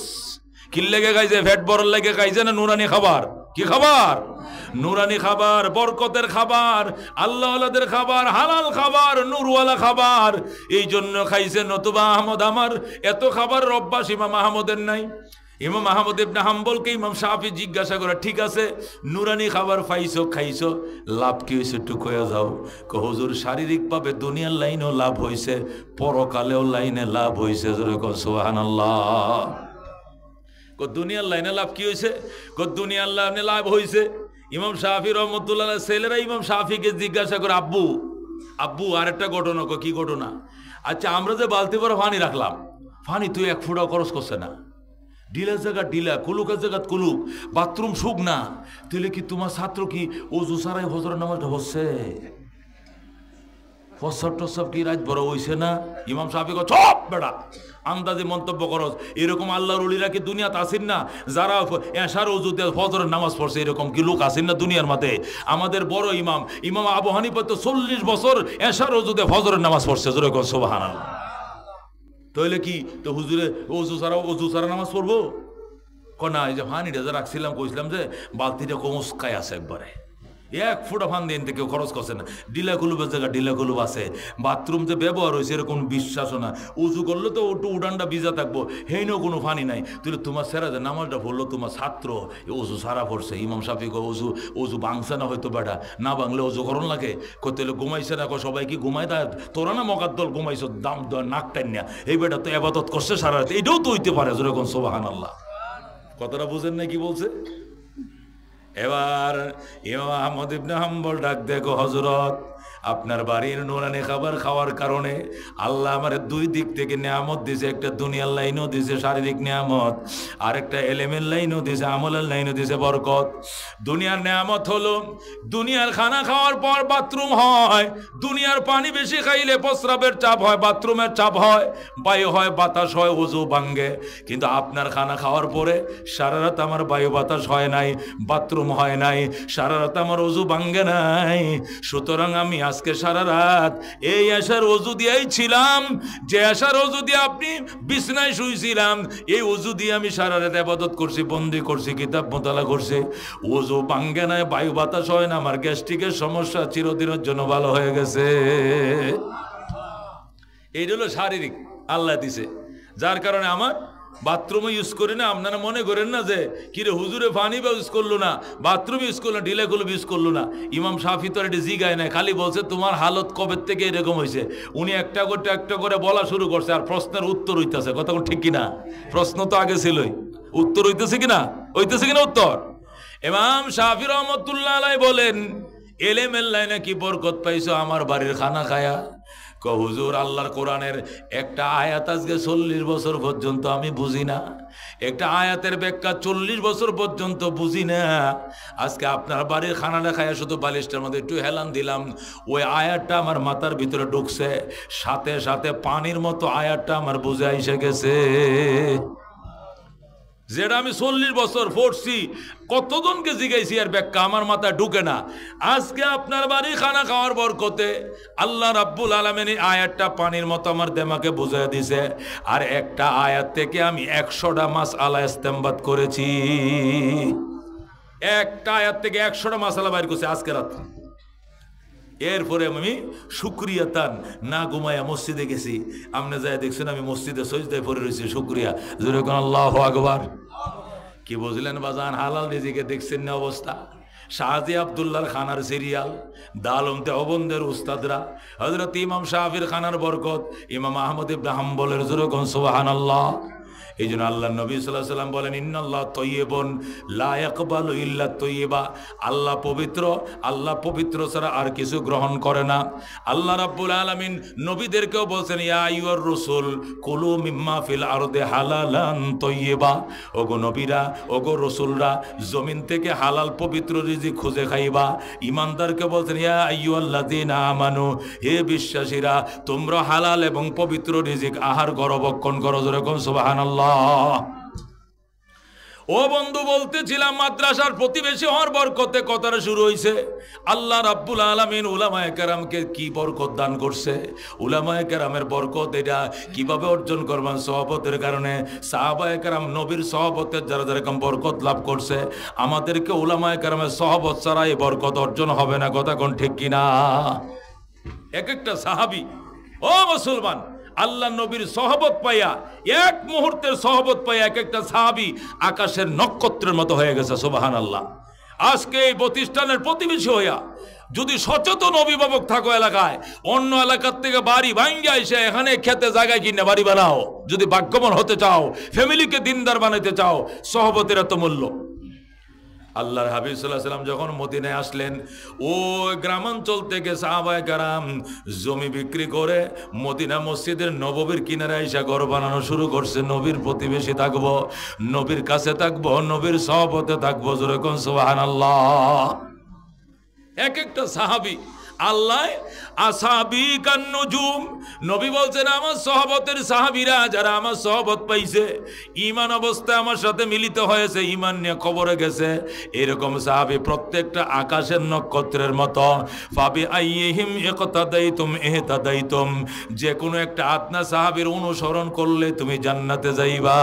কি লেগে খাইছে? ফ্যাট বড় লেগে খাইছে না নুরানি খাবার? কি খাবার? নুরানি খাবার, বরকতের খাবার, আল্লাহওয়ালাদের খাবার, হালাল খাবার, নূরওয়ালা খাবার, এই জন্য খাইছে। নতুবা আহমদ আমার এত খাবার অভ্যাস ইমাম আহমদের নাই। ইমাম আহমদ ইবনে হাম্বলকে ইমাম শাফি জিজ্ঞাসা করে, ঠিক আছে নুরানি খাবার পাইছো, খাইছো, লাভ কি হয়েছে একটু কয়ে যাও। হুজুর শারীরিকভাবে দুনিয়ার লাইনেও লাভ হয়েছে, পরকালেও লাইনে লাভ হয়েছে। সুবহানাল্লাহ। দুনিয়ার লাইনে লাভ কি হয়েছে? দুনিয়ার লাইনে লাভ হয়েছে, ইমাম শাফি রহমতুল্লাহ ছেলেরা ইমাম শাফিকে জিজ্ঞাসা করে, আব্বু আব্বু আরেকটা ঘটনা। কি ঘটনা? আচ্ছা, আমরা যে বালতি ভরে পানি রাখলাম, পানি তুই এক ফুটাও খরচ করছে না, ডিলার জায়গা ডিলা, কুলুকের জায়গা কুলুক, বাথরুম সুখ না, তাহলে কি তোমার ছাত্র কি অজু ছাড়াই হজরের নামাজটা হচ্ছে? প্রস্রাব টস্রাব কি রাত বড় হইছে না? ইমাম সাহেব চপ বেড়া, আন্দাজে মন্তব্য করস। এরকম আল্লাহর ওলিরা কি দুনিয়াতে আসেন না? যারা এশার ওযুতে ফজরের নামাজ পড়ছে, এরকম কি লোক আসেন না দুনিয়ার মধ্যে? আমাদের বড় ইমাম ইমাম আবু হানিফা তো 40 বছর এশার ওযুতে ফজরের নামাজ পড়ছে। যেরকম সুবহানাল্লাহ। তাহলে কি তো হুজুরে অজু ছাড়া নামাজ পড়বো? না, এই যে পানিটা যে রাখছিলাম, কইছিলাম যে বালতিটা কমস্কায় আছে, একবারে এক ফুটা ফান দিন থেকে খরচ করছে না। ডিলা কুলুবের জায়গা ডিলা কুলুব আছে, বাথরুম যে ব্যবহার হয়েছে এরকম বিশ্বাসও না। উজু করলে তো একটু উডানটা ভিজা থাকবো, হেইনও কোনো ফানি নাই। তুই তোমার সেরা যে নামাজটা পড়লো, তোমার ছাত্র অজু সারা পড়ছে। ইমাম শাফি কো অজু ভাঙছে না হয়তো বেটা, না ভাঙলে অজু করণ লাগে। করতে হলে ঘুমাইছে না, সবাই কি ঘুমাই? তা তোরা না মকাদ্দল ঘুমাইছ দাম নাক টাইন না, এই বেটা তো এবাদত করছে সারা রাত, এইটাও তো হইতে পারে। যেরকম সুবহানাল্লাহ। কথাটা বুঝেন না কি বলছে? এবার ইমাম আহমদ ইবনে হাম্বল ডাক দেখো, হযরত আপনার বাড়ির নুরানি খাবার খাওয়ার কারণে আল্লাহ আমার দুই দিক থেকে নিয়ামত দিয়েছে। একটা দুনিয়ার লাইনও দিয়েছে শারীরিক নিয়ামত, আর একটা এলেমের লাইনও দিয়েছে, আমলের লাইনও দিয়েছে বরকত। দুনিয়ার নিয়ামত হলো দুনিয়ার খানা খাওয়ার পর বাথরুম হয়, দুনিয়ার পানি বেশি খাইলে প্রস্রাবের চাপ হয়, বাথরুমের চাপ হয়, বায়ু হয়, বাতাস হয়, ওযু ভাঙ্গে। কিন্তু আপনার খানা খাওয়ার পরে সারা রাত আমার বায়ু বাতাস হয় নাই, বাথরুম হয় নাই, সারা রাত আমার ওযু ভাঙ্গে নাই। সুতরাং আমি আজকে সারা রাত এই আশার ওযু দিয়েই ছিলাম, যে আশার ওযু দিয়ে আপনি বিছনায় শুয়েছিলাম, এই ওযু দিয়ে আমি সারা রাত ইবাদত করছি, বন্দি করছি, কিতাব মোতালা করছি। ওযু ভাঙ্গে নাই, বায়ু বাতাস হয় না, আমার গ্যাস্ট্রিকের সমস্যা চিরদিনের জন্য ভালো হয়ে গেছে। এই হলো শারীরিক আল্লাহ দিছে, যার কারণে আমার বাথরুমে ইউজ করি না। আপনারা মনে করেন না যে কিরে হুজুরে পানি বা ইউজ করলো না, বাথরুম ইউজ করলো না, ডিলেগুলো ইউজ করলো না। ইমাম শাফি তো এটি জিগায় নাই, খালি বলছে তোমার হালত কবে থেকে এরকম হয়েছে। উনি একটা করে বলা শুরু করছে, আর প্রশ্নের উত্তর হইতেছে। কথা ঠিক কিনা? প্রশ্ন তো আগে ছিলই, উত্তর হইতেছে কিনা? উত্তর। ইমাম শাফি রহমতুল্লাহ আলাইহি বলেন, এলেমের লাইনে কি বরকত পাইছো আমার বাড়ির খানা খায়া? হুজুর আল্লাহর কোরআনের একটা আয়াত আজকে 40 বছর পর্যন্ত আমি বুঝি না, একটা আয়াতের ব্যাখ্যা 40 বছর পর্যন্ত বুঝি না। আজকে আপনার বাড়ির খানাটা খায়া শুধু বালিশটার মধ্যে একটু হেলান দিলাম, ওই আয়াতটা আমার মাথার ভিতরে ঢুকছে, সাথে সাথে পানির মতো আয়াতটা আমার বুঝে এসে গেছে। যেটা আমি 40 বছর পড়ছি, কতজনকে জিগাইছি আর ব্যাখ্যা আমার মাথায় ঢুকে না। আজকে আপনার বাড়ি খানা খাওয়ার বরকতে আল্লাহ রাব্বুল আলামিন এই আয়াতটা পানির মতো আমার দেমাকে বুঝিয়ে দিছে। আর একটা আয়াত থেকে আমি 100টা মাসআলা ইস্তেমবাদ করেছি। একটা আয়াত থেকে 100টা মাসআলা বাইর করছি আজকে রাতে। এরপরে আমি শুকরিয়া তান না ঘুমাইয়া মসজিদে গেছি। আপনি যাই দেখছেন আমি মসজিদে সজদায় পড়ে রয়েছি, শুকরিয়া জোরে কোন আল্লাহু আকবার। কি বুঝলেন বাজান? হালাল রিজিকে দেখছেন না অবস্থা। শাহজি আব্দুল্লাহর খানার সিরিয়াল, দালম দেওবন্দের উস্তাদরা, হযরত ইমাম শাফির খানার বরকত, ইমাম আহমদ ইবনে হাম্বলের জোরে কোন সুবহানাল্লাহ। এই জন্য আল্লাহ নবী সাল্লাল্লাহু আলাইহি ওয়াসাল্লাম বলেন, ইন্নাল্লাহ তাইয়্যিবুন লা ইয়াকবালু ইল্লা তাইয়্যিবা। আল্লাহ পবিত্র, আল্লাহ পবিত্র ছাড়া আর কিছু গ্রহণ করে না। আল্লাহ রাব্বুল আলামিন নবীদেরকেও বলছেন, ইয়া আইয়ুর রাসূল কুলু মিম্মা ফিল আরদি হালালান তাইয়্যিবা। ওগো নবীরা, ওগো রাসূলরা, জমিন থেকে হালাল পবিত্র রিজিক খুঁজে খাইবা। ঈমানদারকে বলছেন, ইয়া আইয়ুহাল্লাযীনা আমানু, হে বিশ্বাসীরা, তোমরা হালাল এবং পবিত্র রিজিক আহার করো, ভক্ষণ করো। যেরকম সুবহানাল্লাহ। ও বন্ধু, বলতেছিলাম মাদ্রাসার প্রতিবেশী হওয়ার বরকতে কথাটা শুরু হয়েছে। আল্লাহ রাব্বুল আলামিন উলামায়ে কেরামকে কি বরকত দান করছে। উলামায়ে কেরামের বরকত এটা কিভাবে অর্জন করবেন? সহবতের কারণে। সাহাবায়ে কেরাম নবীর সহবতের যারা যেরকম বরকত লাভ করছে, আমাদেরকে উলামায়ে কেরামের সহবত ছাড়া এই বরকত অর্জন হবে না। কথা কোন ঠিক কিনা? এক একটা সাহাবী, ও মুসলমান, আল্লাহ নবীর সহবত পাইয়া, এক মুহূর্তের সহবত পাইয়া এক একটা সাহাবী আকাশের নক্ষত্রের মতো হয়ে গেছে। সুবহানাল্লাহ। আজকে এই প্রতিষ্ঠানের প্রতিবেশী হইয়া যদি সচেতন অভিভাবক থাকো এলাকায়, অন্য এলাকার থেকে বাড়ি ভাঙ্গা এসে এখানে খেতে জায়গায় কিনে বাড়ি বানাও। যদি ভাগ্যবান হতে চাও, ফ্যামিলিকে দিনদার বানাইতে চাও, সহবতের এত মূল্য। আল্লাহর হাবিব সাল্লাল্লাহু আলাইহি সাল্লাম যখন মদিনায় আসলেন, ওই গ্রামাঞ্চল থেকে সাহাবায়ে কেরাম জমি বিক্রি করে মদিনা মসজিদের নববীর কিনারে এসে ঘর বানানো শুরু করছে। নবীর প্রতিবেশী থাকবো, নবীর কাছে থাকবো, নবীর সহবতে থাকবো। জোরে কোন সুবহানাল্লাহ। এক একটা সাহাবী আল্লাহ আসহাবি কান্নুজুম, নবী বলছেন আমার সহবতের সাহাবীরা যারা আমার সহবত পাইছে, ঈমান অবস্থায় আমার সাথে মিলিত হয়েছে, ঈমান নিয়ে কবরে গেছে, এরকম সাহাবী প্রত্যেকটা আকাশের নক্ষত্রের মতো। ফাবি আইয়িহিম ইকতাদাইতুম ইহতাদাইতুম, যে কোনো একটা আদনা সাহাবীর অনুসরণ করলে তুমি জান্নাতে যাইবা।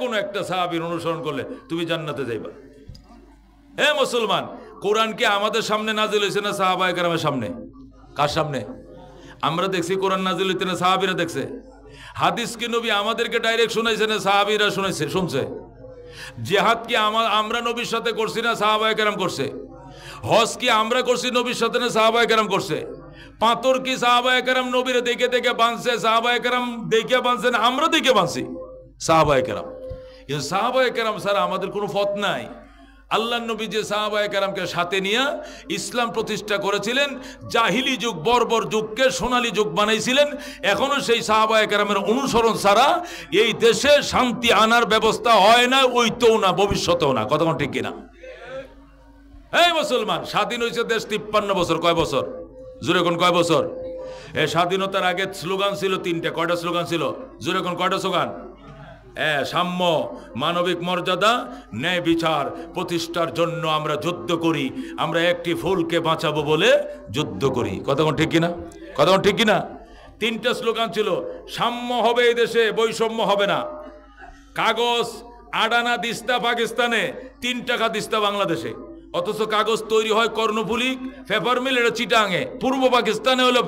কোনো একটা সাহাবীর অনুসরণ করলে তুমি জান্নাতে যাইবা। হে মুসলমান, কোরআন কি আমাদের সামনে নাজিল হয়েছে না সাহাবায়ে কেরামের সামনে? কার সামনে? আমরা দেখছি কোরআন নাজিল হইতে না সাহাবীরা দেখছে? হাদিস কি নবী আমাদেরকে ডাইরেক্ট শুনাইছে না সাহাবীরা শুনছে? জিহাদ কি আমরা নবীর সাথে করছি না সাহাবায়ে কেরাম করছে? হজ কি আমরা করছি নবীর সাথে না সাহাবায়ে কেরাম করছে? পাথর কি সাহাবায়ে কেরাম নবীরে দেখে দেখে বাঁধছে, সাহাবায়ে কেরাম দেখে বাঁধছে না আমরা দেখে বাঁধছি? সাহাবায়ে কেরাম। কিন্তু সাহাবায়ে কেরাম ছাড়া আমাদের কোনো পথ নাই। আল্লাহ নবী যে সাহাবায়ে কেরামকে সাথে নিয়ে ইসলাম প্রতিষ্ঠা করেছিলেন, জাহিলি যুগ বর্বর যুগকে সোনালী যুগ বানাইছিলেন, এখনো সেই সাহাবায়ে কেরামের অনুসরণ ছাড়া এই দেশে শান্তি আনার ব্যবস্থা হয় না, ওইতেও না, ভবিষ্যতেও না। কথা ঠিক কিনা? এই মুসলমান, স্বাধীন হয়েছে দেশ 53 বছর। কয় বছর? জোরে কোন কয় বছর? এই স্বাধীনতার আগে স্লোগান ছিল 3টে। কয়টা স্লোগান ছিল? জোরে কোন কয়টা স্লোগান? সাম্য, মানবিক মর্যাদা, ন্যায় বিচার প্রতিষ্ঠার জন্য আমরা যুদ্ধ করি, আমরা একটি ফুলকে বাঁচাবো বলে যুদ্ধ করি। কথা ঠিক কিনা? কথা ঠিক কিনা? 3টা স্লোগান ছিল। সাম্য হবে এই দেশে, বৈষম্য হবে না। কাগজ আডানা দিস্তা পাকিস্তানে, 3 টাকা দিস্তা বাংলাদেশে। অথচ কাগজ তৈরি হয় কর্ণফুলি পেপার মিল, এটা চিটাঙে। পূর্ব পাকিস্তানে হলো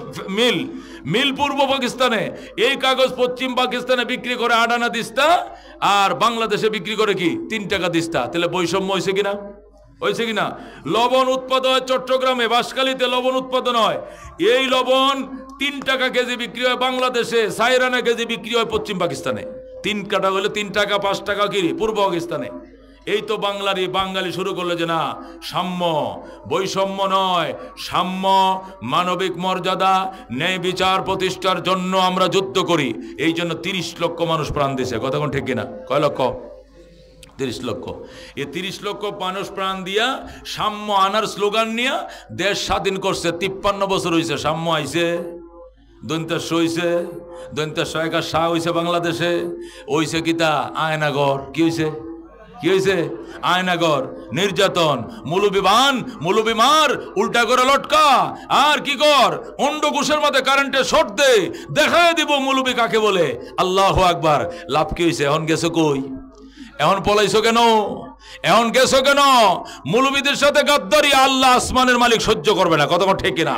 মিল পূর্ব পাকিস্তানে। এই কাগজ পশ্চিম পাকিস্তানে বিক্রি করে আডানা দিস্তা, আর বাংলাদেশে বিক্রি করে কি 3 টাকা দিস্তা। তাহলে বৈষম্য হয়েছে কিনা? হয়েছে কিনা? লবণ উৎপাদন হয় চট্টগ্রামে, বাঁশখালীতে লবণ উৎপাদন হয়। এই লবণ 3 টাকা কেজি বিক্রি হয় বাংলাদেশে, 4 আনা কেজি বিক্রি হয় পশ্চিম পাকিস্তানে। 3 কাটা হলে 3 টাকা, 5 টাকা কি পূর্ব পাকিস্তানে। এই তো বাঙালি শুরু করলো যে না, সাম্য, বৈষম্য নয়, সাম্য, মানবিক মর্যাদা, ন্যায় বিচার প্রতিষ্ঠার জন্য আমরা যুদ্ধ করি। এই জন্য 30 লক্ষ মানুষ প্রাণ দিয়েছে। কথা কোন ঠিক কিনা? কয় লক্ষ? 30 লক্ষ। এই 30 লক্ষ মানুষ প্রাণ দিয়া সাম্য আনার স্লোগান নিয়ে দেশ স্বাধীন করছে। 53 বছর হয়েছে। সাম্য আইছে, দন্তেশ হইছে, দন্তেশ সহায়িকার শাহ হইছে বাংলাদেশে। হইছে কিতা? আয়নাগর। কি হইছে? কি হয়েছে? আয়নাগর, নির্যাতন, মুলুবি মার, উল্টা করে লটকা, আর কি কর, অন্ডকোষের মধ্যে কারেন্টে শর্ট দে, দেখায় দিব মুলুবি কাকে বলে। আল্লাহু আকবার। লাভ কি হয়েছে? এখন গেছো কই? এখন পলাইছো কেন? এখন গেছো কেন? মুলুবিদের সাথে গাদ্দারি আল্লাহ আসমানের মালিক সহ্য করবে না। কথা ঠিক কিনা?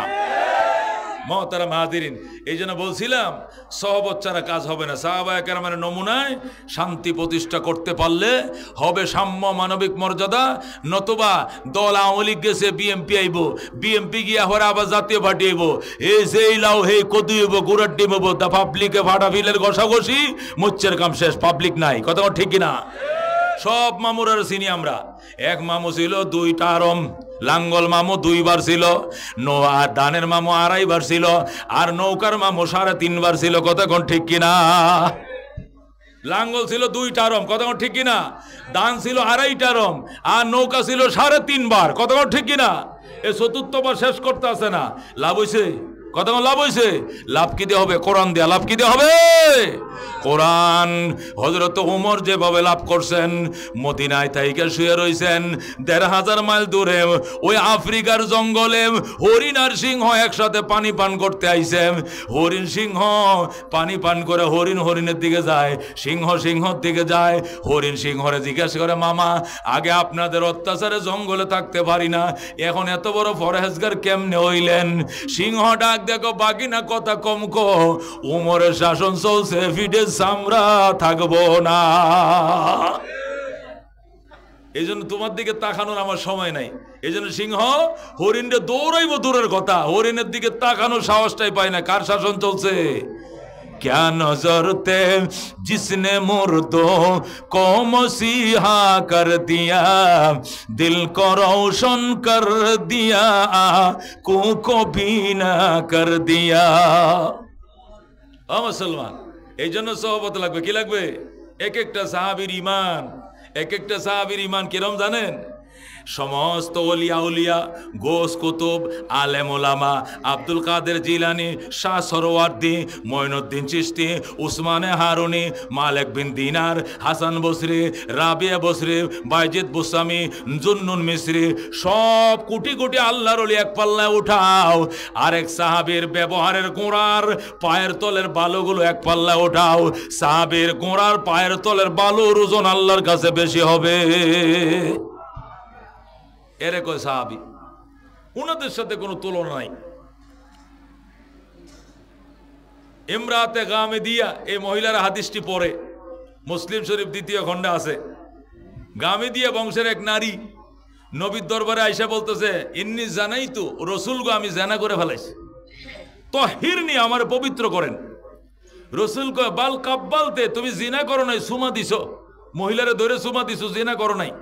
মহতারাম হাজিরিন, এই জন্য বলছিলাম সহবত ছাড়া কাজ হবে না। সাহাবায়ে কেরামের নমুনায় শান্তি প্রতিষ্ঠা করতে পারলে হবে সাম্য, মানবিক মর্যাদা। নতুবা দল আওয়ামী লীগ গেছে, বিএমপি আইব, বিএমপি গিয়া হরে আবার জাতীয় পার্টি আইব, এই যেই লাও হে কদু হইব, গুড়ার ডিম হইব, তা পাবলিকে ভাড়া বিলের ঘষাঘষি, মুচ্ছের কাম শেষ, পাবলিক নাই। কথা ঠিক কিনা? সব মামুর আর চিনি আমরা। এক মামু ছিল 2 টারম, লাঙ্গল মামু 2 বার ছিল, আর দানের মামু 2.5 বার ছিল, আর নৌকার মামু 3.5 বার ছিল। কথা কোন ঠিক কিনা? লাঙ্গল ছিল 2 টারম। কথা কোন ঠিক কিনা? দান ছিল 2.5 টারম, আর নৌকা ছিল 3.5 বার। কথা কোন ঠিক কিনা? এই 4বার শেষ করতে আসে না। লাভ হয়েছে? কথা লাভ হয়েছে? লাভ কি দিয়ে হবে? কোরআন দেয়া। লাভ কি দিয়ে হবে? কোরআন। হযরত ওমর যেভাবে লাভ করছেন, মদিনায় থাইকে শুয়ে রইছেন, 1500 মাইল দূরে ওই আফ্রিকার জঙ্গলে হরিণ আর সিংহ একসাথে পানি পান করতে আইছে। হরিণ সিংহ পানি পান করে হরিণ হরিণের দিকে যায়, সিংহ সিংহর দিকে যায়। হরিণ সিংহরে জিজ্ঞেস করে, মামা আগে আপনাদের অত্যাচারে জঙ্গলে থাকতে পারি না, এখন এত বড় ফরেজগার কেমনে হইলেন? সিংহ ডাক, দেখো বাকি না কথা কম কো, উমরের শাসন চলছে, ফিডে আমরা থাকবো না। এই জন্য তোমার দিকে তাকানোর আমার সময় নাই। এই জন্য সিংহ হরিণে দৌড়াইব দূরের কথা, হরিণের দিকে তাকানোর সাহসটাই পায় না। কার শাসন চলছে? क्या नजर थे जिसने मुर्दों को मसीहा कर दिया, दिल को रोशन कर दिया, आँखों को बीना कर दिया। मुसलमान এই জন্য সহবত লাগবে। কি লাগবে? এক একটা সাহাবীর ঈমান, এক একটা সাহাবীর ঈমান কিরম জানেন? সমস্ত ওলিয়া উলিয়া, গোস কুতুব, আলেম ওলামা, আব্দুল কাদের জিলানি, শাহ সরওয়ার্দী, মঈনুদ্দিন চিশতি, উসমানে হারুনি, মালিক বিন দিনার, হাসান বসরি, রাবিয়া বসরি, বাইজিদ বুসামি, জুন্নুন মিসরি, সব কোটি কোটি আল্লাহর ওলি এক পাল্লায় উঠাও, আরেক সাহাবীর ব্যবহারের গোড়ার পায়ের তলের বালুগুলো এক পাল্লায় উঠাও, সাহাবীর গোড়ার পায়ের তলের বালুর ওজন আল্লাহর কাছে বেশি হবে। এরে কয় সাহাবী, উনাদের সাথে কোনো তুলনা নাই। ইমরাতে গামেদিয়া, এই মহিলার হাদিসটি পড়ে মুসলিম শরীফ 2য় খণ্ডে আছে। গামেদিয়া বংশের এক নারী নবীর দরবারে আইসা বলতেছে, ইন্নি জানাই তো রসুল গো, আমি জানা করে ফেলাইছি, তাহিরনি, আমার পবিত্র করেন। রসুল কয়, বাল কাব্বালতে, তুমি জিনা করো নাই, সুমা দিছো, মহিলারে ধরে সুমা দিছো, জিনা করো নাই,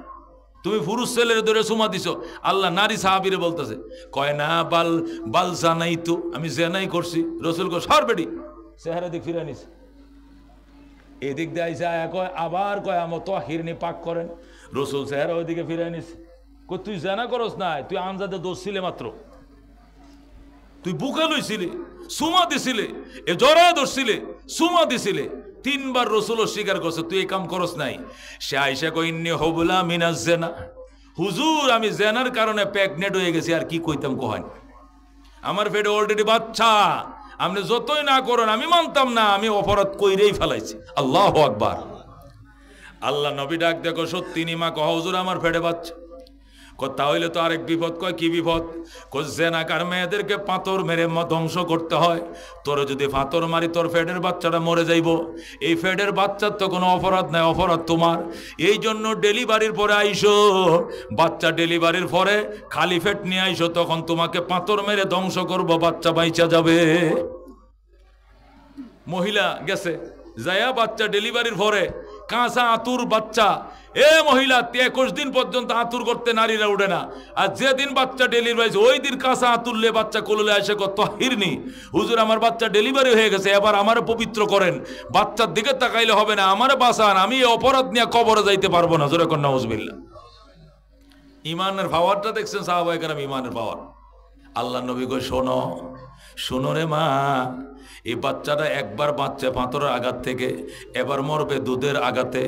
তুমি পুরুষ ছেলের ধরে সুমা দিছো। আল্লাহ নারী সাহাবীরে বলতেছে, কয় না বাল বাল জানাই তো, আমি জেনাই করছি। রসুল কয়, সর বেটি, চেহারা দিক ফিরে নিছে। এদিক দিয়ে আইসা কয়, আবার কয় আমার তাহিরনি পাক করেন। রসুল চেহারা ওইদিকে ফিরে নিছে। কই তুই জেনা করস না, তুই আনজাদে দোষ ছিলে মাত্র, তুই বুকে লইছিলি, সুমা দিছিলে, এ জড়ায় ধরছিলে, সুমা দিছিলে। 3 বার রসুল স্বীকার করছে তুই এই কাম করস নাই। সে আইসা কই, ইন্নী হবলা মিনাজ জেনা, হুজুর আমি জেনার কারণে প্রেগনেন্ট হয়ে গেছি, আর কি কইতাম কহেন, আমার পেটে অলরেডি বাচ্চা, আপনি যতই না করেন আমি মানতাম না, আমি অপরাধ কইরেই ফেলাইছি। আল্লাহু আকবার। আল্লাহ নবী ডাক দেখো, সত্যি নিমা কহ, হুজুর আমার পেটে বাচ্চা। তাহলে তো আরেক বিপদ। কয় কি বিপদ? জেনাকার মেয়েদেরকে পাথর মেরে ধ্বংস করতে হয়, তোর যদি পাথর মারি তোর ফেডের বাচ্চাটা মরে যাইব। এই ফেডের বাচ্চার তো কোনো অপরাধ নাই, অপরাধ তোমার। এই জন্য ডেলিভারির পরে আইসো, বাচ্চা ডেলিভারির পরে খালি ফেট নিয়ে আইসো, তখন তোমাকে পাথর মেরে ধ্বংস করব, বাচ্চা বাইচা যাবে। মহিলা গেছে যায়া বাচ্চা ডেলিভারির পরে কাঁচা আতুর বাচ্চা, এ মহিলা 21 দিন পর্যন্ত আতুর করতে নারীরা উঠে না, আর যেদিন বাচ্চা ডেলিভারি ওই দিন কাঁচা আতুরলে বাচ্চা কোলে আসে তাহিরনি, হুজুর আমার বাচ্চা ডেলিভারি হয়ে গেছে, এবার আমার পবিত্র করেন। বাচ্চার দিকে তাকাইলে হবে না, আমার বাঁচান, আমি অপরাধ নিয়ে কবরে যাইতে পারবো না। জোরে কন্যা নাউজুবিল্লাহ। ইমানের পাওয়ারটা দেখছেন সাহাবায়ে কেরাম, ইমানের পাওয়ার। আল্লাহ নবী কই, শোনো শোনো রে মা, এই বাচ্চাটা একবার বাচ্চা পাথরের আঘাত থেকে, এবার মরবে দুধের আঘাতে।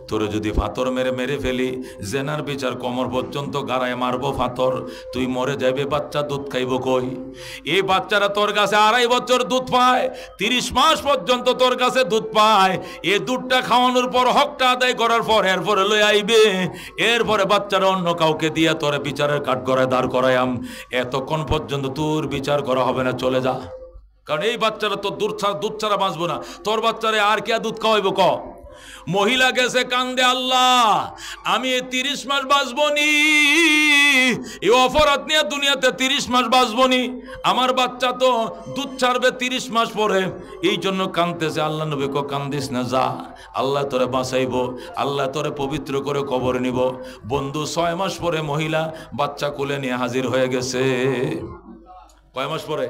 তোরে যদি পাথর মেরে মেরে ফেলি, জেনার বিচার কোমর পর্যন্ত গাড়ায় মারবো পাথর, তুই মরে যাবে, বাচ্চা দুধ খাইব কই? এই বাচ্চারা তোর কাছে 2.5 বছর দুধ পায়, 30 মাস পর্যন্ত তোর কাছে দুধ পায়। এই দুধটা খাওয়ানোর পর, হকটা আদায় করার পর এরপরে লই আইবে, এরপরে বাচ্চারা অন্য কাউকে দিয়া তোরে বিচারের কাঠ গড়ায় দাঁড় করায়াম। এতক্ষণ পর্যন্ত তোর বিচার করা হবে না, চলে যা। কারণ এই বাচ্চারা তো দুধ ছাড়া বাঁচবো না, তোর বাচ্চারে আর কে দুধ খাওয়াইব ক? মহিলা গেছে কান্দে, আল্লাহ আমি 30 মাস বাঁচবো নি, এই অপরাধ নিয়ে দুনিয়াতে 30 মাস বাঁচবো নি, আমার বাচ্চা তো দুধ ছাড়বে 30 মাস পরে, এই জন্য কান্দতেছে। আল্লাহ নবী কো, কান্দিস না, যা, আল্লাহ তোরে বাঁচাইব, আল্লাহ তোরে পবিত্র করে কবরে নিব। বন্ধু 6 মাস পরে মহিলা বাচ্চা কোলে নিয়ে হাজির হয়ে গেছে। কয় মাস পরে?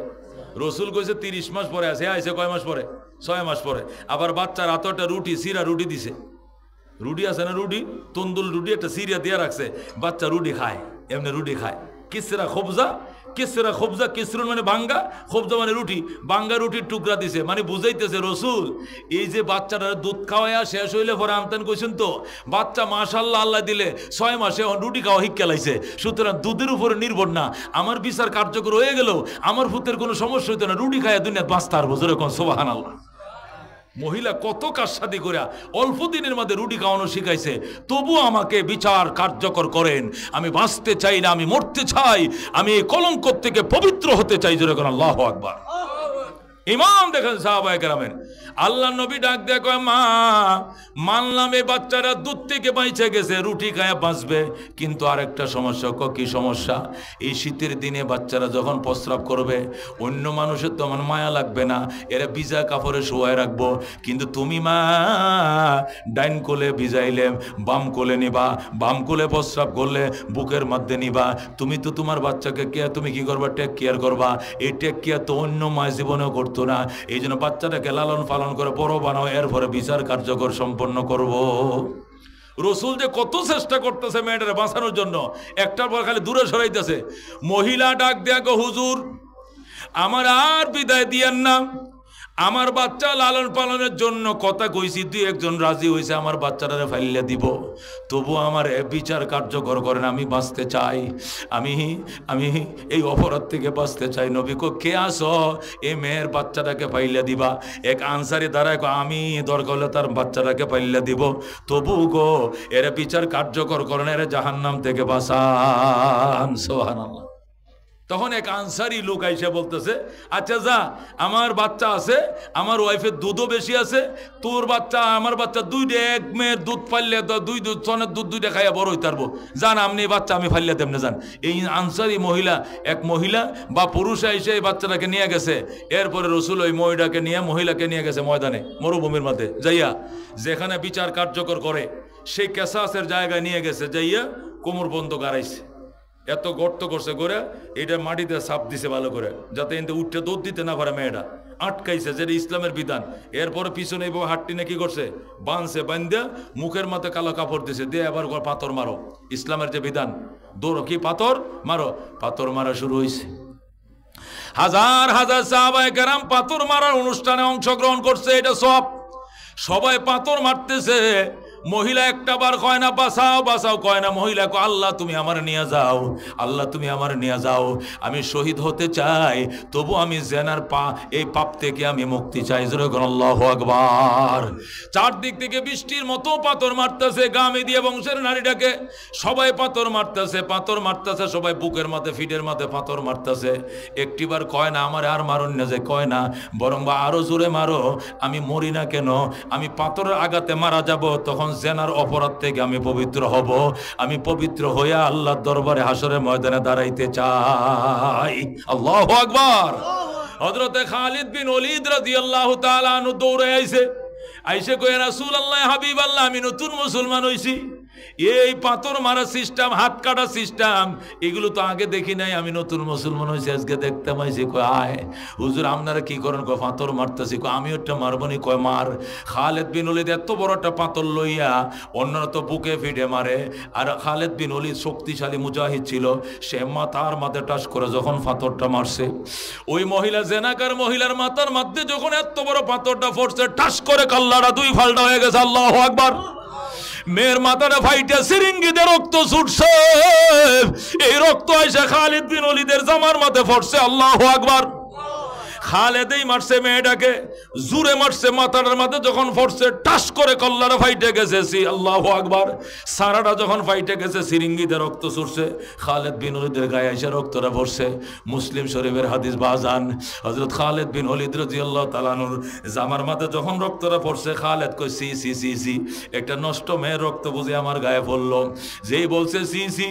রসুল কইছে 30 মাস পরে আছে, আইসে কয় মাস পরে? 6 মাস পরে। আবার বাচ্চার হাতে একটা রুটি, সিরা রুটি দিছে, রুটি আছে না, রুটি তন্দুল রুটি একটা সিরিয়া দিয়ে রাখছে, বাচ্চা রুটি খায়, এমনি রুটি খায়। কিসরা খোবজা, কিসরা খোবজা, কিসরুন মানে ভাঙ্গা, খোবজা মানে রুটি, ভাঙ্গা রুটির টুকরা দিছে, মানে বুঝাইতেছে রসুল এই যে বাচ্চাটা দুধ খাওয়াইয়া শেষ হইলে পরে আমতেন কইছেন তো, বাচ্চা মাশাআল্লাহ আল্লাহ দিলে 6 মাসে রুটি খাওয়া শিক্ষালাইছে, সুতরাং দুধের উপরে নির্ভর না, আমার বিচার কার্যকর হয়ে গেল, আমার পুতের কোনো সমস্যা হইতো না, রুটি খাইয়া দুনিয়া বাঁচতে পারবো। যেরকম সুবহানাল্লাহ। মহিলা কত কারসাদি করে অল্প দিনের মধ্যে রুটি খাওয়ানো শিখাইছে, তবু আমাকে বিচার কার্যকর করেন। আমি বাঁচতে চাই না, আমি মরতে চাই, আমি এই কলঙ্ক থেকে পবিত্র হতে চাই। যেরকম আল্লাহু আকবার। ইমাম দেখেন সাহাবায়ে কেরামের। আল্লাহ নবী ডাক দিয়ে কয়, মা মানলাম এই বাচ্চারা দুধ থেকে বাইচে গেছে, রুটি খায়া বাঁচবে, কিন্তু আরেকটা সমস্যা। কি সমস্যা? এই শীতের দিনে বাচ্চারা যখন প্রস্রাব করবে অন্য মানুষের তো আমার মায়া লাগবে না, এরা ভিজা কাপড়ে শোয়ায় রাখবো, কিন্তু তুমি মা ডাইন কোলে ভিজাইলে বাম কোলে নিবা, বাম কোলে প্রস্রাব করলে বুকের মধ্যে নিবা, তুমি তো তোমার বাচ্চাকে তুমি কি করবা? টেক কেয়ার করবা। এই টেক কেয়ার তো অন্য মায়ের জীবনেও করতো না, এই জন্য বাচ্চাটাকে লালন পালন করে বড় বানাও, এরপরে বিচার কার্যকর সম্পন্ন করব। রসুল যে কত চেষ্টা করতেছে মেয়েটারে বাঁচানোর জন্য, একটার পর খালি দূরে সরাইতেছে। মহিলা ডাক দেখো, হুজুর আমার আর বিদায় দিয়েন না, আমার বাচ্চা লালন পালনের জন্য কথা কইছি, দুই একজন রাজি হয়েছে আমার বাচ্চাটারে ফাইলে দিব, তবু আমার বিচার কার্যকর করেন, আমি বাঁচতে চাই, আমি এই অপরাধ থেকে বাঁচতে চাই। নবী কো, কে আসো এই মেয়ের বাচ্চাটাকে ফাইলে দিবা? এক আনসারি দাঁড়ায়, আমি দরকার হলে তার বাচ্চাটাকে ফাইলে দিব, তবু গো এর বিচার কার্যকর করেন, এর জাহান্নাম থেকে বাঁচান। সুবহানাল্লাহ। তখন এক আনসারি লোক আইসা বলতেছে, আচ্ছা যা, আমার বাচ্চা আছে, আমার ওয়াইফের দুধও বেশি আছে, তোর বাচ্চা আমার বাচ্চা দুইটা, এক মেয়ের দুধ ফাইলে দুই সনের দুধ দুইটা খাইয়া বড় হইতে পারবো, যান আপনি বাচ্চা আমি ফাইলে তেমনি যান। এই আনসারি মহিলা, এক মহিলা বা পুরুষ এসে এই বাচ্চাটাকে নিয়ে গেছে। এরপরে রসুল ওই মহিলাকে নিয়ে গেছে ময়দানে, মরুভূমির মধ্যে যাইয়া, যেখানে বিচার কার্যকর করে সেই কেসাসের জায়গায় নিয়ে গেছে, যাইয়া কোমর বন্ধ গাড়াইছে, এত গর্ত করছে করে, এটা মাটিতে চাপ দিছে ভালো করে, যাতে এতে উঠতে দৌড় দিতে না পারে, মেয়েটা আটকাইছে, যেটা ইসলামের বিধান। এরপরে পিছনে এইভাবে হাটটি না কি করছে, বাঁধছে, বান্ধা মুখের মাথায় কালো কাপড় দিছে, দিয়ে এবার পাথর মারো, ইসলামের যে বিধান, দৌড়ো কি পাথর মারো, পাথর মারা শুরু হয়েছে। হাজার হাজার সাহাবায়ে কেরাম পাথর মারার অনুষ্ঠানে অংশগ্রহণ করছে, এটা সবাই পাথর মারতেছে। মহিলা একটা বার কয় না বাঁচাও বাঁচাও, কয় না, মহিলা কয়, আল্লাহ তুমি আমার নিয়ে যাও, আল্লাহ তুমি আমার নিয়ে যাও, আমি শহীদ হতে চাই, তবু আমি জেনার এই পাপ থেকে আমি মুক্তি চাই। আল্লাহু আকবার। চারদিক থেকে বৃষ্টির মতো পাথর মারতেছে, গামে দিয়ে বংশের নারীটাকে সবাই পাথর মারতেছে, সবাই বুকের মাথে ফিটের মাথে পাথর মারতেছে। একটিবার কয় না আমার আর মারুন না, যে কয় না বরং বা আরো জোরে মারো, আমি মরি না কেন, আমি পাথরের আঘাতে মারা যাব, তখন জেনার অপরাধ থেকে আমি পবিত্র হব, আমি পবিত্র হইয়া আল্লাহর দরবারে হাসরের ময়দানে দাঁড়াইতে চাই। আল্লাহু আকবার। হযরতে খালিদ বিন ওলীদ রাদিয়াল্লাহু তাআলা আনহু দৌড়ে আইসে কয়, রাসূলুল্লাহ হাবিবাল্লাহ, আমি নতুন মুসলমান হইছি, এই পাথর মারা সিস্টেম, হাত কাটা সিস্টেম, এগুলো তো আগে দেখি নাই, আমি নতুন মুসলমান হয়েছি, আজকে দেখতে পাইছি। কয় আয় হুজুর আপনারা কি করেন? কয় পাথর মারতেছি। কয় আমি একটা মারবনি। কয় মার। খালেদ বিন ওলীদ এত বড় একটা পাথর লইয়া, অন্যরা তো বুকে ফিটে মারে, আর খালেদ বিন ওলীদ শক্তিশালী মুজাহিদ ছিল, সে মাথার মাথায় টাস করে যখন পাথরটা মারছে, ওই মহিলা জেনাকার মহিলার মাথার মধ্যে যখন এত বড় পাথরটা পড়ছে, টাস করে কাল্লাটা দুই ফাল্টা হয়ে গেছে। আল্লাহু আকবার। মেয়ের মাথাটা ফাইটে সিরিঙ্গিতে রক্ত ছুটছে, এই রক্ত আইসা খালিদ বিন ওলীদের জামার মাথায় পড়ছে। আল্লাহু আকবার। খালেদেই মারছে মেয়েটাকে, জুরে মারছে, মাথাটার মাথায় যখন পড়ছে টাস করে কল্লাটা ফাইটে গেছে। আল্লাহু আকবার। সারাটা যখন ফাইটে গেছে, সিরিঙ্গিতে রক্ত ছুটছে, খালেদ বিন ওলীদের গায়ে এসে রক্তটা পড়ছে। মুসলিম শরীফের হাদিস বাজান, হযরত খালেদ বিন ওলীদ রাদিয়াল্লাহু তাআলা আনহুর জামার মাথায় যখন রক্তটা পড়ছে, খালেদ কই সি সি সি সি, একটা নষ্ট মেয়ের রক্ত বুঝে আমার গায়ে পড়লো। যেই বলছে সি সি,